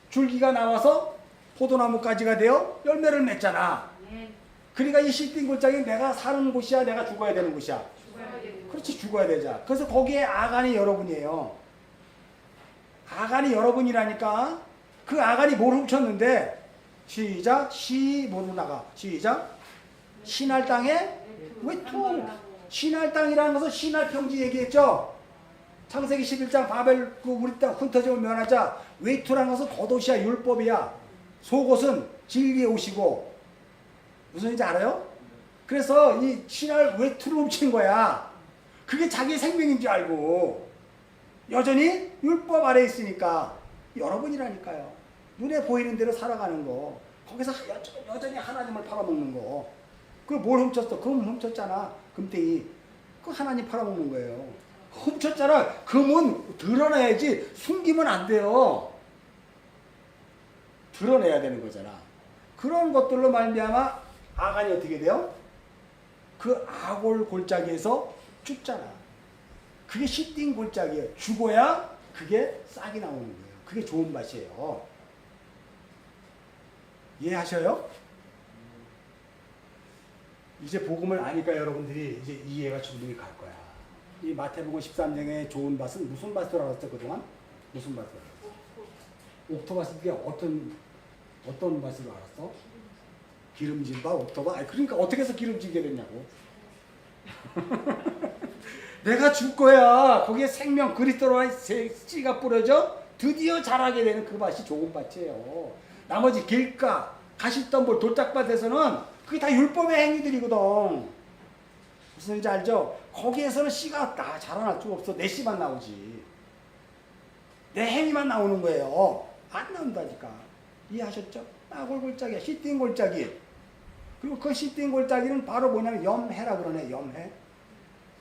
줄기가 나와서 포도나무까지가 되어 열매를 맺잖아. 그러니까 이 시딤 골짜기는 내가 사는 곳이야, 내가 죽어야 되는 곳이야. 그렇지, 죽어야 되자. 그래서 거기에 아간이 여러분이에요. 아간이 여러분이라니까. 그 아간이 뭘 훔쳤는데? 시작, 뭐로 나가? 시작, 신할 땅에 외투. 신할 땅이라는 것은 신할 평지 얘기했죠. 창세기 11장 바벨 우리 땅 흩어짐을 면하자. 외투라는 것은 겉옷이야, 율법이야. 속옷은 진리의 옷이고. 무슨 얘기인지 알아요? 그래서 이 신할 외투를 훔친 거야. 그게 자기 생명인 줄 알고 여전히 율법 아래 있으니까. 여러분이라니까요. 눈에 보이는 대로 살아가는 거. 거기서 여전히 하나님을 팔아먹는 거. 그걸 뭘 훔쳤어? 금 훔쳤잖아. 금태기. 그거 하나님 팔아먹는 거예요. 훔쳤잖아. 금은 드러내야지 숨기면 안 돼요. 드러내야 되는 거잖아. 그런 것들로 말미암아 아간이 어떻게 돼요? 그 아골 골짜기에서 죽잖아. 그게 시띵 골짜기예요. 죽어야 그게 싹이 나오는 거예요. 그게 좋은 밭이에요. 이해하셔요? 이제 복음을 아니까 여러분들이 이제 이해가 충분히 갈 거야. 이 마태복음 13장의 좋은 밭은 무슨 밭으로 알았어 그동안? 무슨 밭으로 알았어? 옥토밭이 그게 어떤 밭으로 알았어? 기름진 밭, 옥토밭? 아니, 그러니까 어떻게 해서 기름지게 됐냐고. 내가 줄 거야. 거기에 생명 그리스도로의 씨가 뿌려져 드디어 자라게 되는 그 밭이 좋은 밭이에요. 나머지 길가, 가시덤불, 돌짝밭에서는 그게 다 율법의 행위들이거든. 무슨 말인지 알죠? 거기에서는 씨가 다 자라날 수가 없어. 내 씨만 나오지. 내 행위만 나오는 거예요. 안 나온다니까. 이해하셨죠? 나골 골짜기야. 씨띵 골짜기. 그리고 그 씨띵 골짜기는 바로 뭐냐면 염해라 그러네. 염해.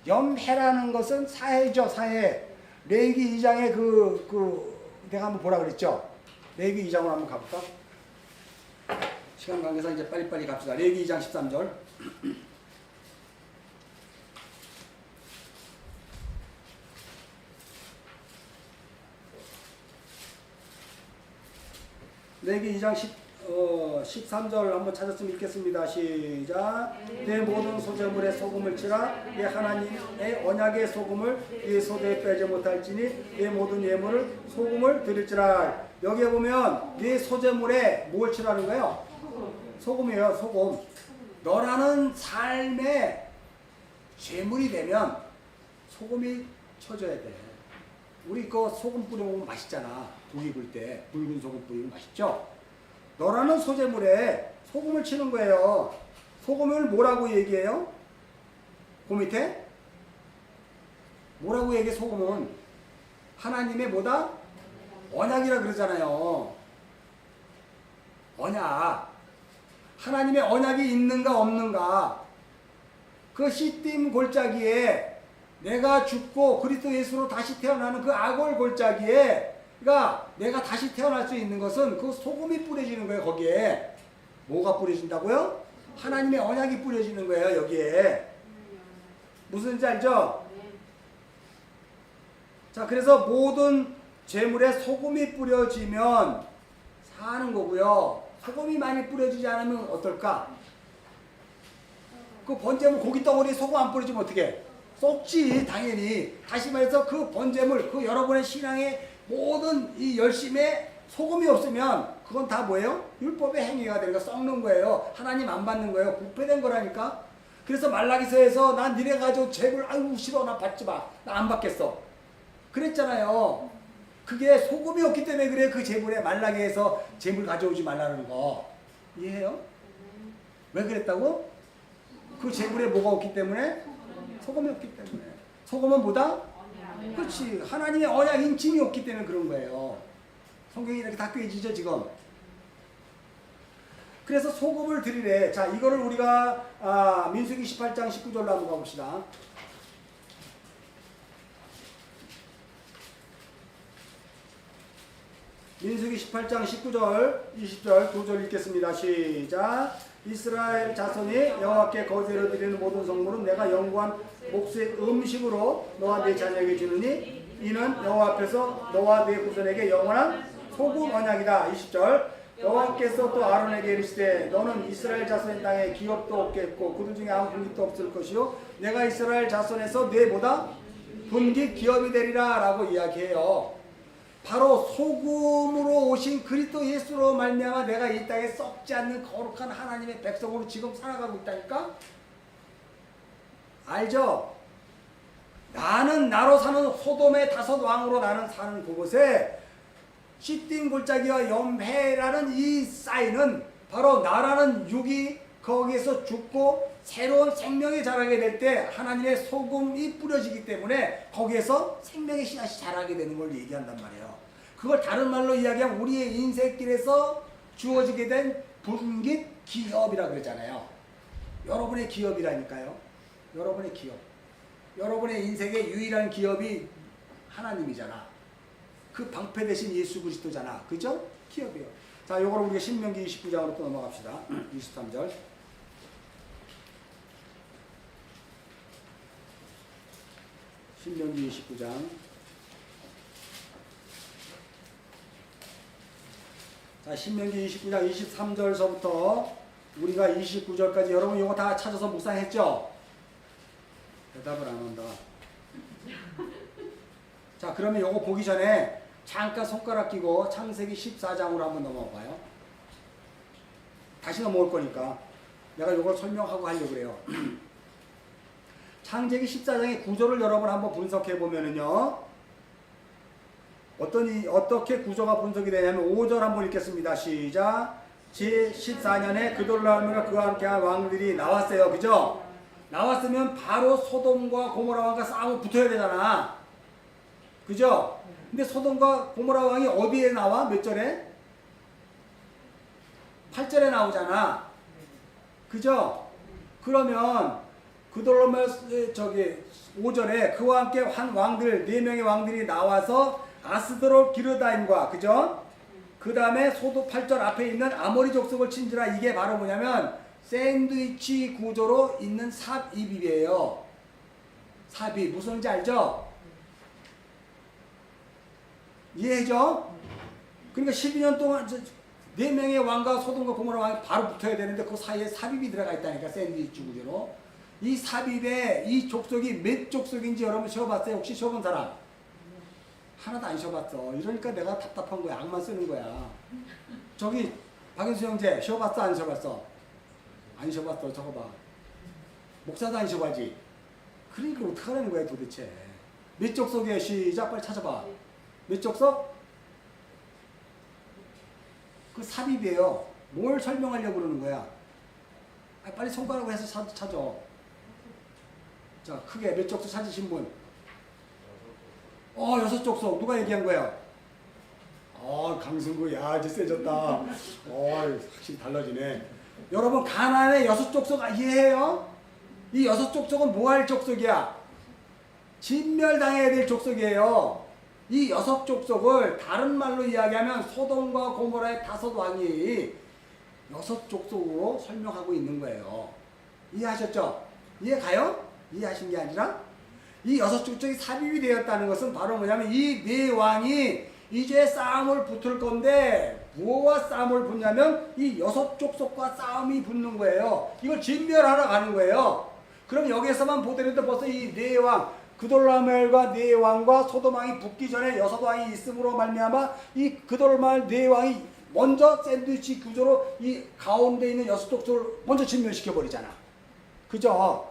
염해라는 것은 사해죠. 사해. 레위기 2장에 내가 한번 보라 그랬죠? 레위기 2장으로 한번 가볼까? 시간 관계상 이제 빨리빨리 갑시다. 레위기 2장 13절. 레위기 2장 13절 한번 찾았으면 읽겠습니다. 시작. 내 모든 소재물에 소금을 치라. 내 하나님의 언약의 소금을 네 소대에 빼지 못할지니 내 모든 예물을 소금을 드릴지라. 여기에 보면 네 소재물에 뭘 치라는 거예요? 소금이에요. 소금. 너라는 삶의 재물이 되면 소금이 쳐져야 돼. 우리 그 소금 뿌려먹으면 맛있잖아. 고기 굴 때 붉은 소금 뿌리면 맛있죠? 너라는 소재물에 소금을 치는 거예요. 소금을 뭐라고 얘기해요? 그 밑에 뭐라고 얘기해? 소금은 하나님의 뭐다? 언약이라 그러잖아요. 언약. 하나님의 언약이 있는가 없는가. 그 시딤 골짜기에 내가 죽고 그리스도 예수로 다시 태어나는 그 아골 골짜기에, 그러니까 내가 다시 태어날 수 있는 것은 그 소금이 뿌려지는 거예요. 거기에 뭐가 뿌려진다고요? 하나님의 언약이 뿌려지는 거예요. 여기에 무슨지 알죠? 자, 그래서 모든 재물에 소금이 뿌려지면 사는 거고요. 소금이 많이 뿌려지지 않으면 어떨까? 그 번제물 고기 덩어리에 소금 안 뿌려지면 어떻게? 썩지, 당연히. 다시 말해서 그 번제물, 그 여러분의 신앙의 모든 이 열심에 소금이 없으면 그건 다 뭐예요? 율법의 행위가 되는 거, 썩는 거예요. 하나님 안 받는 거예요. 부패된 거라니까. 그래서 말라기서에서 난 니네 가지고 재물, 아유 싫어, 나 받지 마, 나 안 받겠어 그랬잖아요. 그게 소금이 없기 때문에 그래. 그 재물에 말라기에서 재물 가져오지 말라는 거 이해해요? 왜 그랬다고? 그 재물에 뭐가 없기 때문에? 소금이 없기 때문에. 소금은 뭐다? 그렇지. 하나님의 언약 인침이 없기 때문에 그런 거예요. 성경이 이렇게 다 꿰지죠 지금. 그래서 소금을 드리래. 자, 이거를 우리가 민수기 18장 19절로 한번 가봅시다. 민수기 18장 19절 20절 2절 읽겠습니다. 시작. 이스라엘 자손이 여호와께 거제로 드리는 모든 성물은 내가 영구한 목수의 음식으로 너와 네 자녀에게 주느니 이는 여호와 앞에서 너와 네 후손에게 영원한 소금 언약이다. 20절. 여호와께서 또 아론에게 이르시되 너는 이스라엘 자손의 땅에 기업도 없겠고 그들 중에 아무 분깃도 없을 것이요 내가 이스라엘 자손에서 네 뭐다? 분깃 기업이 되리라 라고 이야기해요. 바로 소금으로 오신 그리스도 예수로 말미암아 내가 이 땅에 썩지 않는 거룩한 하나님의 백성으로 지금 살아가고 있다니까? 알죠? 나는 나로 사는 소돔의 5 왕으로 나는 사는 그곳에 시딤 골짜기와 염해라는 이 사인은 바로 나라는 육이 거기에서 죽고 새로운 생명이 자라게 될 때 하나님의 소금이 뿌려지기 때문에 거기에서 생명의 씨앗이 자라게 되는 걸 얘기한단 말이에요. 그걸 다른 말로 이야기하면 우리의 인생길에서 주어지게 된 분깃 기업이라고 그러잖아요. 여러분의 기업이라니까요. 여러분의 기업. 여러분의 인생의 유일한 기업이 하나님이잖아. 그 방패 대신 예수 그리스도잖아. 그죠? 기업이요. 자, 요거를 우리가 신명기 29장으로 또 넘어갑시다. 23절. 신명기 29장. 자, 신명기 29장 23절서부터 우리가 29절까지 여러분 이거 다 찾아서 묵상했죠? 대답을 안 한다. 자, 그러면 이거 보기 전에 잠깐 손가락 끼고 창세기 14장으로 한번 넘어가 봐요. 다시 넘어올 거니까 내가 이걸 설명하고 하려고 그래요. 창세기 14장의 구조를 여러분 한번 분석해 보면은요, 어떻게 구조가 분석이 되냐면 5절 한번 읽겠습니다. 시작. 제14년에 그돌라오면과 그와 함께한 왕들이 나왔어요. 그죠? 나왔으면 바로 소돔과 고모라 왕과 싸우고 붙어야 되잖아. 그죠? 근데 소돔과 고모라 왕이 어디에 나와? 몇 절에? 8절에 나오잖아. 그죠? 그러면 그돌라오면 5절에 그와 함께 한 왕들 4명의 왕들이 나와서 아스드롯 기르다임과, 그죠? 그 다음에 소도 8절 앞에 있는 아모리 족속을 친지라. 이게 바로 뭐냐면 샌드위치 구조로 있는 삽입이에요. 삽입 무슨 말인지 알죠? 이해해죠? 그러니까 12년 동안 4명의 왕과 소돔과 고모라 왕이 바로 붙어야 되는데 그 사이에 삽입이 들어가 있다니까. 샌드위치 구조로. 이 삽입에 이 족속이 몇 족속인지 여러분 쉬어봤어요? 혹시 쉬어본 사람? 하나도 안 쉬어봤어. 이러니까 내가 답답한 거야. 악만 쓰는 거야. 저기 박윤수 형제 쉬어봤어? 안 쉬어봤어? 안 쉬어봤어. 저거 봐. 목사도 안 쉬어봐지. 그러니까 어떡하라는 거야 도대체. 몇 족속이에요? 시작. 빨리 찾아봐. 몇 족속? 그 삽입이에요. 뭘 설명하려고 그러는 거야? 빨리 손가락으로 해서 찾아. 자, 크게 몇 족속 찾으신 분? 6족속. 누가 얘기한 거야? 강승구, 야, 이제 세졌다. 확실히 달라지네. 여러분, 가나안의 6족속 이해해요? 이 6족속은 뭐 할 족속이야? 진멸당해야 될 족속이에요. 이 6족속을 다른 말로 이야기하면 소돔과 고모라의 5왕이 6족속으로 설명하고 있는 거예요. 이해하셨죠? 이해가요? 이해하신 게 아니라 이 6족속이 삽입이 되었다는 것은 바로 뭐냐면 이 4왕이 이제 싸움을 붙을 건데 뭐와 싸움을 붙냐면 이 6족속과 싸움이 붙는 거예요. 이걸 진멸하러 가는 거예요. 그럼 여기에서만 보더라도 벌써 이 4왕 그돌라멜과 4왕과 소돔왕이 붙기 전에 6왕이 있음으로 말미암아 이 그돌라멜 4왕이 먼저 샌드위치 구조로 이 가운데 있는 6족속을 먼저 진멸시켜 버리잖아. 그죠?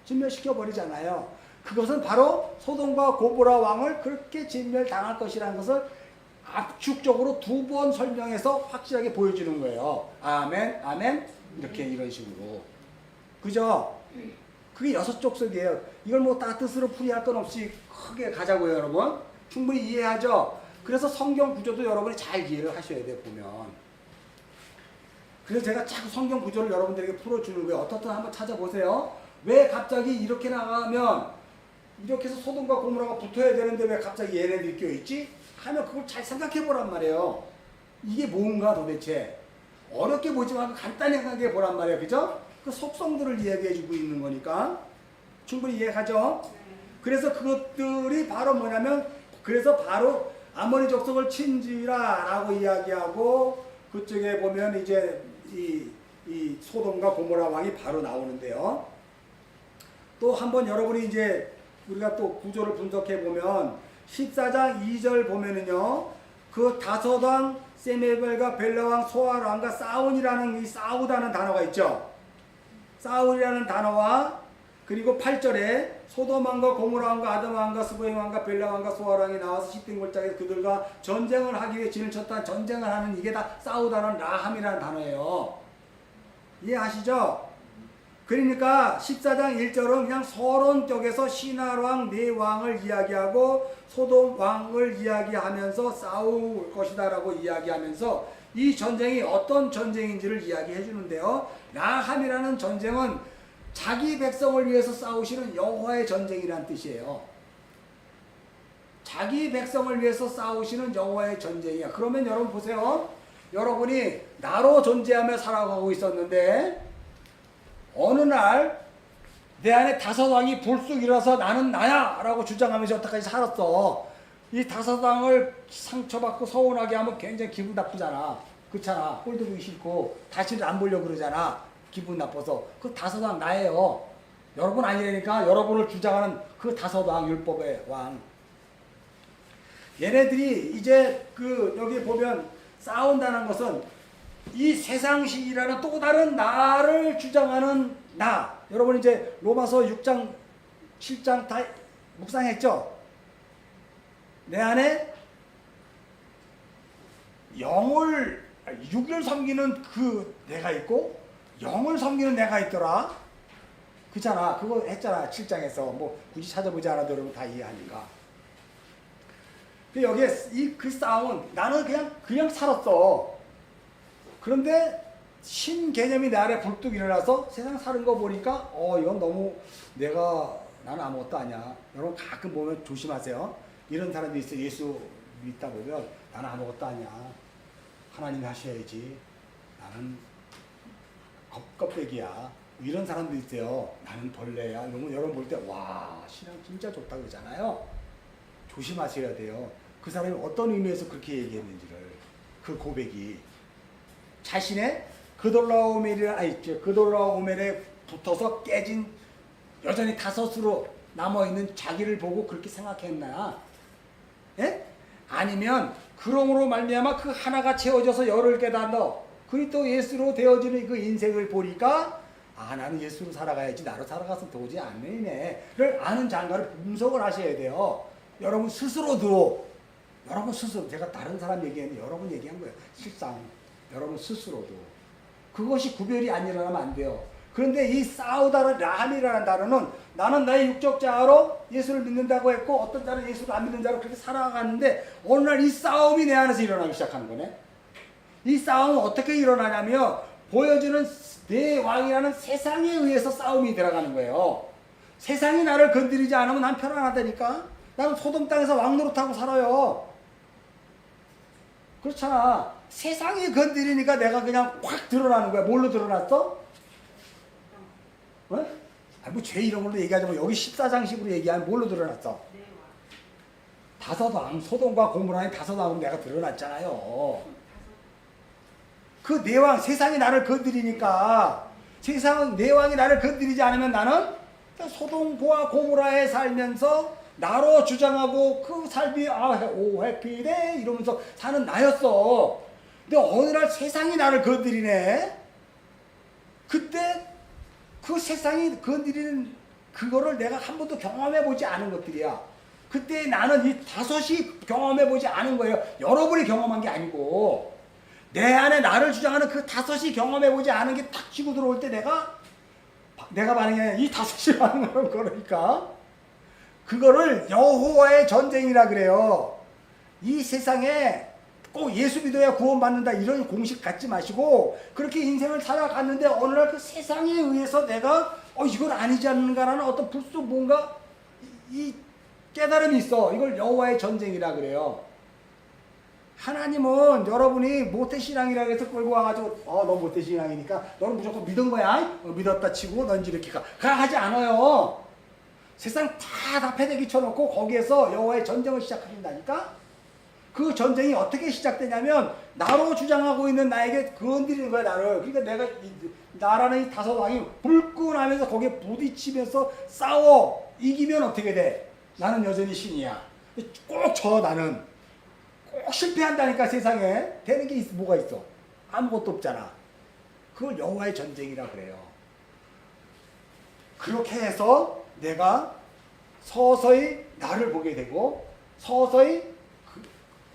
진멸시켜 버리잖아요. 그것은 바로 소돔과 고모라 왕을 그렇게 진멸당할 것이라는 것을 압축적으로 2번 설명해서 확실하게 보여주는 거예요. 아멘, 아멘. 이렇게 이런 식으로. 그죠? 그게 6족속이에요. 이걸 뭐 다 뜻으로 풀이할 건 없이 크게 가자고요, 여러분. 충분히 이해하죠? 그래서 성경 구조도 여러분이 잘 이해를 하셔야 돼요, 보면. 그래서 제가 자꾸 성경 구조를 여러분들에게 풀어주는 거예요. 어떻든 한번 찾아보세요. 왜 갑자기 이렇게 나가면 이렇게 해서 소돔과 고모라가 붙어야 되는데 왜 갑자기 얘네들이 껴있지? 하면 그걸 잘 생각해 보란 말이에요. 이게 뭔가 도대체. 어렵게 보지 말고 간단하게 보란 말이에요. 그죠? 그 속성들을 이야기해 주고 있는 거니까. 충분히 이해하죠? 그래서 그것들이 바로 뭐냐면, 그래서 바로 아모리 족속을 친지라 라고 이야기하고, 그쪽에 보면 이제 이 소돔과 고모라 왕이 바로 나오는데요. 또 한번 여러분이 이제 우리가 또 구조를 분석해 보면 14장 2절 보면은요, 그 5왕 세메벨과 벨라왕 소아랑과 싸운이라는 이 싸우다는 단어가 있죠. 싸울이라는 단어와 그리고 8절에 소돔왕과 고모라왕과 아담왕과 스보임왕과 벨라왕과 소아랑이 나와서 시든 골짜기에서 그들과 전쟁을 하기 위해 진을 쳤다. 전쟁을 하는 이게 다 싸우다는 라함이라는 단어예요. 이해하시죠? 그러니까 14장 1절은 그냥 서론격에서 시나왕 4왕을 이야기하고 소돔 왕을 이야기하면서 싸울 것이다 라고 이야기하면서 이 전쟁이 어떤 전쟁인지를 이야기해 주는데요. 라함이라는 전쟁은 자기 백성을 위해서 싸우시는 여호와의 전쟁이란 뜻이에요. 자기 백성을 위해서 싸우시는 여호와의 전쟁이야. 그러면 여러분 보세요. 여러분이 나로 존재하며 살아가고 있었는데 어느 날 내 안에 다섯 왕이 불쑥 일어서 나는 나야 라고 주장하면서 여태까지 살았어. 이 다섯 왕을 상처받고 서운하게 하면 굉장히 기분 나쁘잖아. 그렇잖아. 꼴도 보기 싫고 다시는 안 보려고 그러잖아. 기분 나빠서. 그 다섯 왕 나예요. 여러분 아니라니까. 여러분을 주장하는 그 다섯 왕, 율법의 왕. 얘네들이 이제 여기 보면 싸운다는 것은 이 세상식이라는 또 다른 나를 주장하는 나. 여러분 이제 로마서 6장, 7장 다 묵상했죠? 내 안에 육을 섬기는 그 내가 있고 영을 섬기는 내가 있더라. 그잖아. 그거 했잖아. 7장에서. 뭐 굳이 찾아보지 않아도 여러분 다 이해하니까. 여기에 그 싸움은 나는 그냥 살았어. 그런데 신 개념이 내 안에 불뚝 일어나서 세상 사는 거 보니까 이건 너무 나는 아무것도 아니야. 여러분 가끔 보면 조심하세요. 이런 사람도 있어요. 예수 믿다 보면 나는 아무것도 아니야. 하나님이 하셔야지. 나는 껍데기야. 이런 사람도 있어요. 나는 벌레야. 이런 거 여러분 볼 때 와 신앙 진짜 좋다 그러잖아요. 조심하셔야 돼요. 그 사람이 어떤 의미에서 그렇게 얘기했는지를. 그 고백이 자신의 그돌라오멜에 붙어서 깨진 여전히 다섯으로 남아있는 자기를 보고 그렇게 생각했나? 예? 아니면 그러므로 말미암아 그 하나가 채워져서 열을 깨닫는 그리스도 예수로 되어지는 그 인생을 보니까 나는 예수로 살아가야지 나로 살아가서 도저히 안 되네를 아는 장가를 분석을 하셔야 돼요. 여러분 스스로 제가 다른 사람 얘기했는데 여러분 얘기한 거예요. 실상 여러분 스스로도 그것이 구별이 안 일어나면 안 돼요. 그런데 이 싸우다는 라함이라는 단어는 나는 나의 육적 자아로 예수를 믿는다고 했고 어떤 자는 예수를 안 믿는 자로 그렇게 살아갔는데 어느 날 이 싸움이 내 안에서 일어나기 시작하는 거네. 이 싸움은 어떻게 일어나냐면 보여주는 내 왕이라는 세상에 의해서 싸움이 들어가는 거예요. 세상이 나를 건드리지 않으면 난 편안하다니까. 나는 소돔 땅에서 왕 노릇하고 살아요. 그렇잖아. 세상이 건드리니까 내가 그냥 확 드러나는 거야. 뭘로 드러났어? 뭐 죄 이런 걸로 얘기하자면 여기 14장식으로 얘기하면 뭘로 드러났어? 다섯 왕, 소돔과 고모라의 다섯 왕으로 내가 드러났잖아요. 그 내 왕, 세상이 나를 건드리니까 내 왕이 나를 건드리지 않으면 나는 소돔과 고모라에 살면서 나로 주장하고 그 삶이 오 해피네 이러면서 사는 나였어. 근데 어느 날 세상이 나를 건드리네. 그때 그 세상이 건드리는 그거를 내가 한 번도 경험해 보지 않은 것들이야. 그때 나는 이 다섯이 경험해 보지 않은 거예요. 여러분이 경험한 게 아니고 내 안에 나를 주장하는 그 다섯이 경험해 보지 않은 게 탁 치고 들어올 때 내가 반응이 아니라 이 다섯이 반응하는 거니까 그거를 여호와의 전쟁이라 그래요. 이 세상에 꼭 예수 믿어야 구원받는다 이런 공식 갖지 마시고 그렇게 인생을 살아갔는데 어느 날 그 세상에 의해서 내가 이건 아니지 않는가라는 어떤 불쑥 뭔가 이 깨달음이 있어. 이걸 여호와의 전쟁이라 그래요. 하나님은 여러분이 모태신앙이라고 해서 끌고 와가지고 너 모태신앙이니까 너는 무조건 믿은 거야. 믿었다 치고 넌 이렇게 하지 않아요. 세상 다 패대기 쳐놓고 거기에서 여호와의 전쟁을 시작하신다니까. 그 전쟁이 어떻게 시작되냐면 나로 주장하고 있는 나에게 건드리는 거야 나를. 그러니까 나라는 이 다섯 왕이 불끈하면서 거기에 부딪히면서 싸워. 이기면 어떻게 돼? 나는 여전히 신이야. 꼭 나는 꼭 실패한다니까. 세상에 되는 게 뭐가 있어? 아무것도 없잖아. 그걸 여호와의 전쟁이라 그래요. 그렇게 해서 내가 서서히 나를 보게 되고 서서히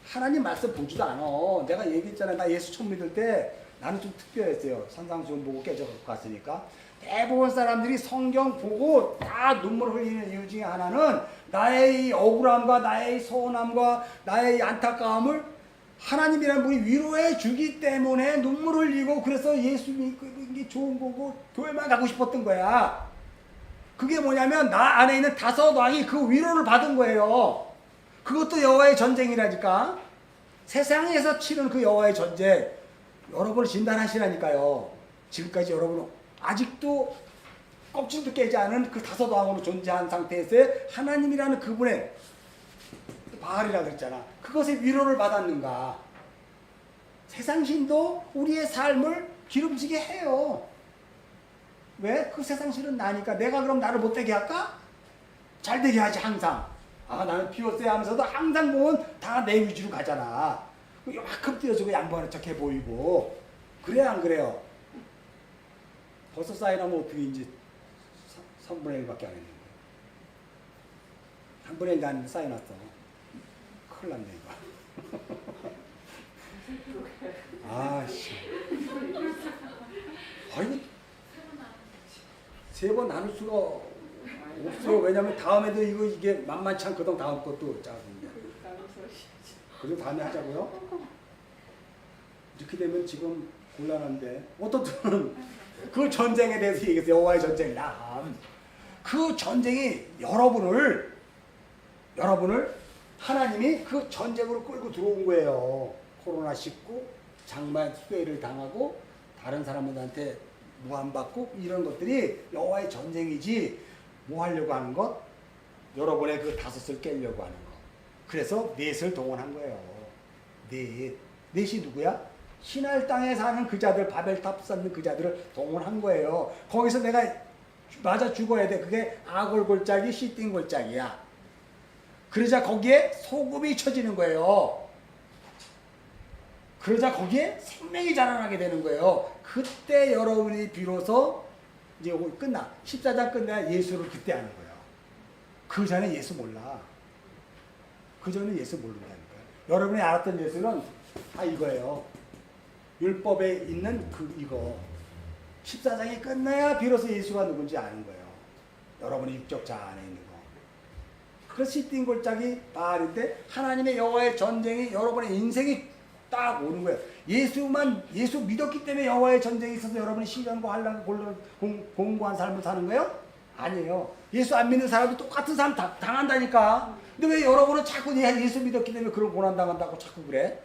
하나님 말씀 보지도 않아. 내가 얘기했잖아. 나 예수 처음 믿을 때 나는 좀 특별했어요. 산상수훈 보고 깨져갖고 갔으니까. 대부분 사람들이 성경 보고 다 눈물 흘리는 이유 중에 하나는 나의 이 억울함과 나의 이 서운함과 나의 이 안타까움을 하나님이라는 분이 위로해 주기 때문에 눈물 흘리고 그래서 예수 믿고 이게 좋은 거고 교회만 가고 싶었던 거야. 그게 뭐냐면 나 안에 있는 다섯 왕이 그 위로를 받은 거예요. 그것도 여호와의 전쟁이라니까. 세상에서 치른 그 여호와의 전쟁 여러분을 진단하시라니까요. 지금까지 여러분은 아직도 껍질도 깨지 않은 그 다섯 왕으로 존재한 상태에서의 하나님이라는 그분의 바알이라고 그랬잖아. 그것의 위로를 받았는가? 세상 신도 우리의 삶을 기름지게 해요. 왜? 그 세상 신은 나니까. 내가 그럼 나를 못되게 할까? 잘되게 하지 항상. 아, 나는 비웠어야 하면서도 항상 보면 다 내 위주로 가잖아. 요만큼 띄워주고 양보하는 척 해 보이고. 그래요 안 그래요? 벌써 사인하면 어떻게 이제 3분의 1밖에 안 했는 거야. 3분의 1 난 사인했어. 큰일 났네 이거. 아씨. 아이고. 3번 나눌 수가 없어요. 왜냐면 다음에도 이게 만만치 않거든. 다음 것도 작은데. 그리고 다음에 하자고요. 이렇게 되면 지금 곤란한데 어떤 분은 그 전쟁에 대해서 얘기했어요. 여호와의 전쟁이다. 그 전쟁이 여러분을 하나님이 그 전쟁으로 끌고 들어온 거예요. 코로나19 장마 수해를 당하고 다른 사람들한테 무한받고 이런 것들이 여호와의 전쟁이지. 뭐 하려고 하는 것? 여러분의 그 다섯을 깨려고 하는 것. 그래서 넷을 동원한 거예요. 넷이 누구야? 신할 땅에 사는 그 자들, 바벨탑 쌓는 그 자들을 동원한 거예요. 거기서 내가 맞아 죽어야 돼. 그게 아골골짜기, 시띵골짜기야. 그러자 거기에 소금이 쳐지는 거예요. 그러자 거기에 생명이 자라나게 되는 거예요. 그때 여러분이 비로소 이제 요거 끝나. 14장 끝나야 예수를 그때 하는 거예요. 그 전에 예수 몰라. 그 전에 예수 모른다니까요. 여러분이 알았던 예수는 다 이거예요. 율법에 있는 이거 14장이 끝나야 비로소 예수가 누군지 아는 거예요. 여러분의 육적자 안에 있는 거. 그래서 시띵골짜기 바알인데 하나님의 여호와의 전쟁이 여러분의 인생이 딱 오는 거예요. 예수 믿었기 때문에 여호와의 전쟁이 있어서 여러분이 시련과 환난과 공고한 삶을 사는 거예요? 아니에요. 예수 안 믿는 사람도 똑같은 삶 당한다니까. 근데 왜 여러분은 자꾸 예수 믿었기 때문에 그런 고난 당한다고 자꾸 그래?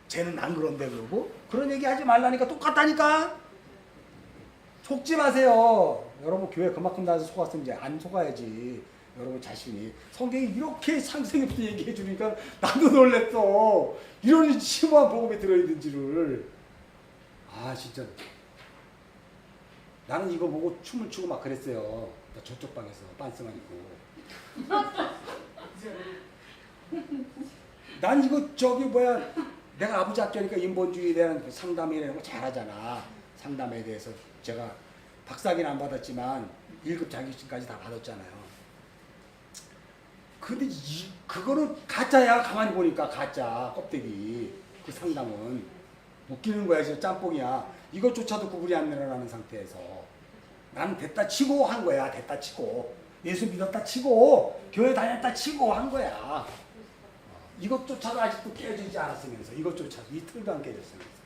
쟤는 안 그런데 그러고 그런 얘기 하지 말라니까. 똑같다니까. 속지 마세요. 여러분 교회 그만큼 나와서 속았으면 이제 안 속아야지. 여러분 자신이. 성경이 이렇게 상세히 얘기해 주니까 나도 놀랬어. 이런 심오한 복음이 들어있는지를. 아 진짜 나는 이거 보고 춤을 추고 막 그랬어요. 저쪽 방에서 빤스만 입고. 난 이거 내가 아버지 학교니까 인본주의에 대한 상담이라는 거 잘하잖아. 상담에 대해서 제가 박사학위는 안 받았지만 1급 자격증까지 다 받았잖아요. 근데 그거는 가짜야. 가만히 보니까 가짜 껍데기. 그 상담은 웃기는 거야. 진짜 짬뽕이야. 이것조차도 구분이 안 되는 상태에서 나는 됐다 치고 한 거야. 됐다 치고 예수 믿었다 치고 교회 다녔다 치고 한 거야. 이것조차도 아직도 깨어지지 않았으면서 이것조차도 이틀도 안 깨졌으면서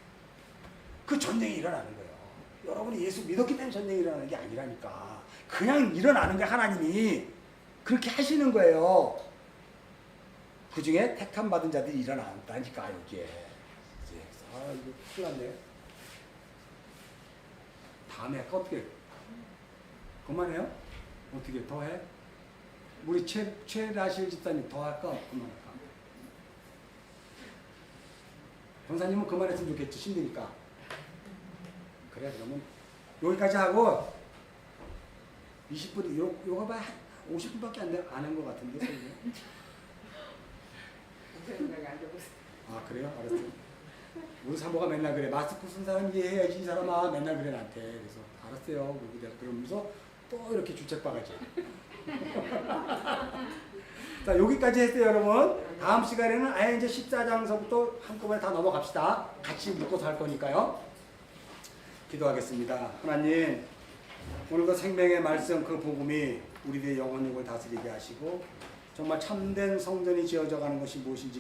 그 전쟁이 일어나는 거예요. 여러분이 예수 믿었기 때문에 전쟁이 일어나는 게 아니라니까. 그냥 일어나는 게 하나님이 그렇게 하시는 거예요. 그 중에 택함 받은 자들이 일어난다니까 여기에. 아 이거 큰일 났네. 다음에 할까 어떻게? 그만해요? 어떻게 더 해? 우리 최라실 집사님 더 할까? 그만할까? 권사님은 그만했으면 좋겠지. 힘드니까. 그래 그러면 여기까지 하고 20분 요거 봐 50분밖에 안 한 것 같은데. 아 그래요? 알았어. 우리 사모가 맨날 그래. 마스크 쓴 사람 이해해야지 이 사람아. 맨날 그래 나한테. 그래서 알았어요. 내가 그러면서 또 이렇게 주책바가지. 자 여기까지 했어요 여러분. 다음 시간에는 아예 이제 14장서부터 한꺼번에 다 넘어갑시다. 같이 묶어서 할 거니까요. 기도하겠습니다. 하나님 오늘 그 생명의 말씀 그 복음이 우리들의 영혼력을 다스리게 하시고 정말 참된 성전이 지어져 가는 것이 무엇인지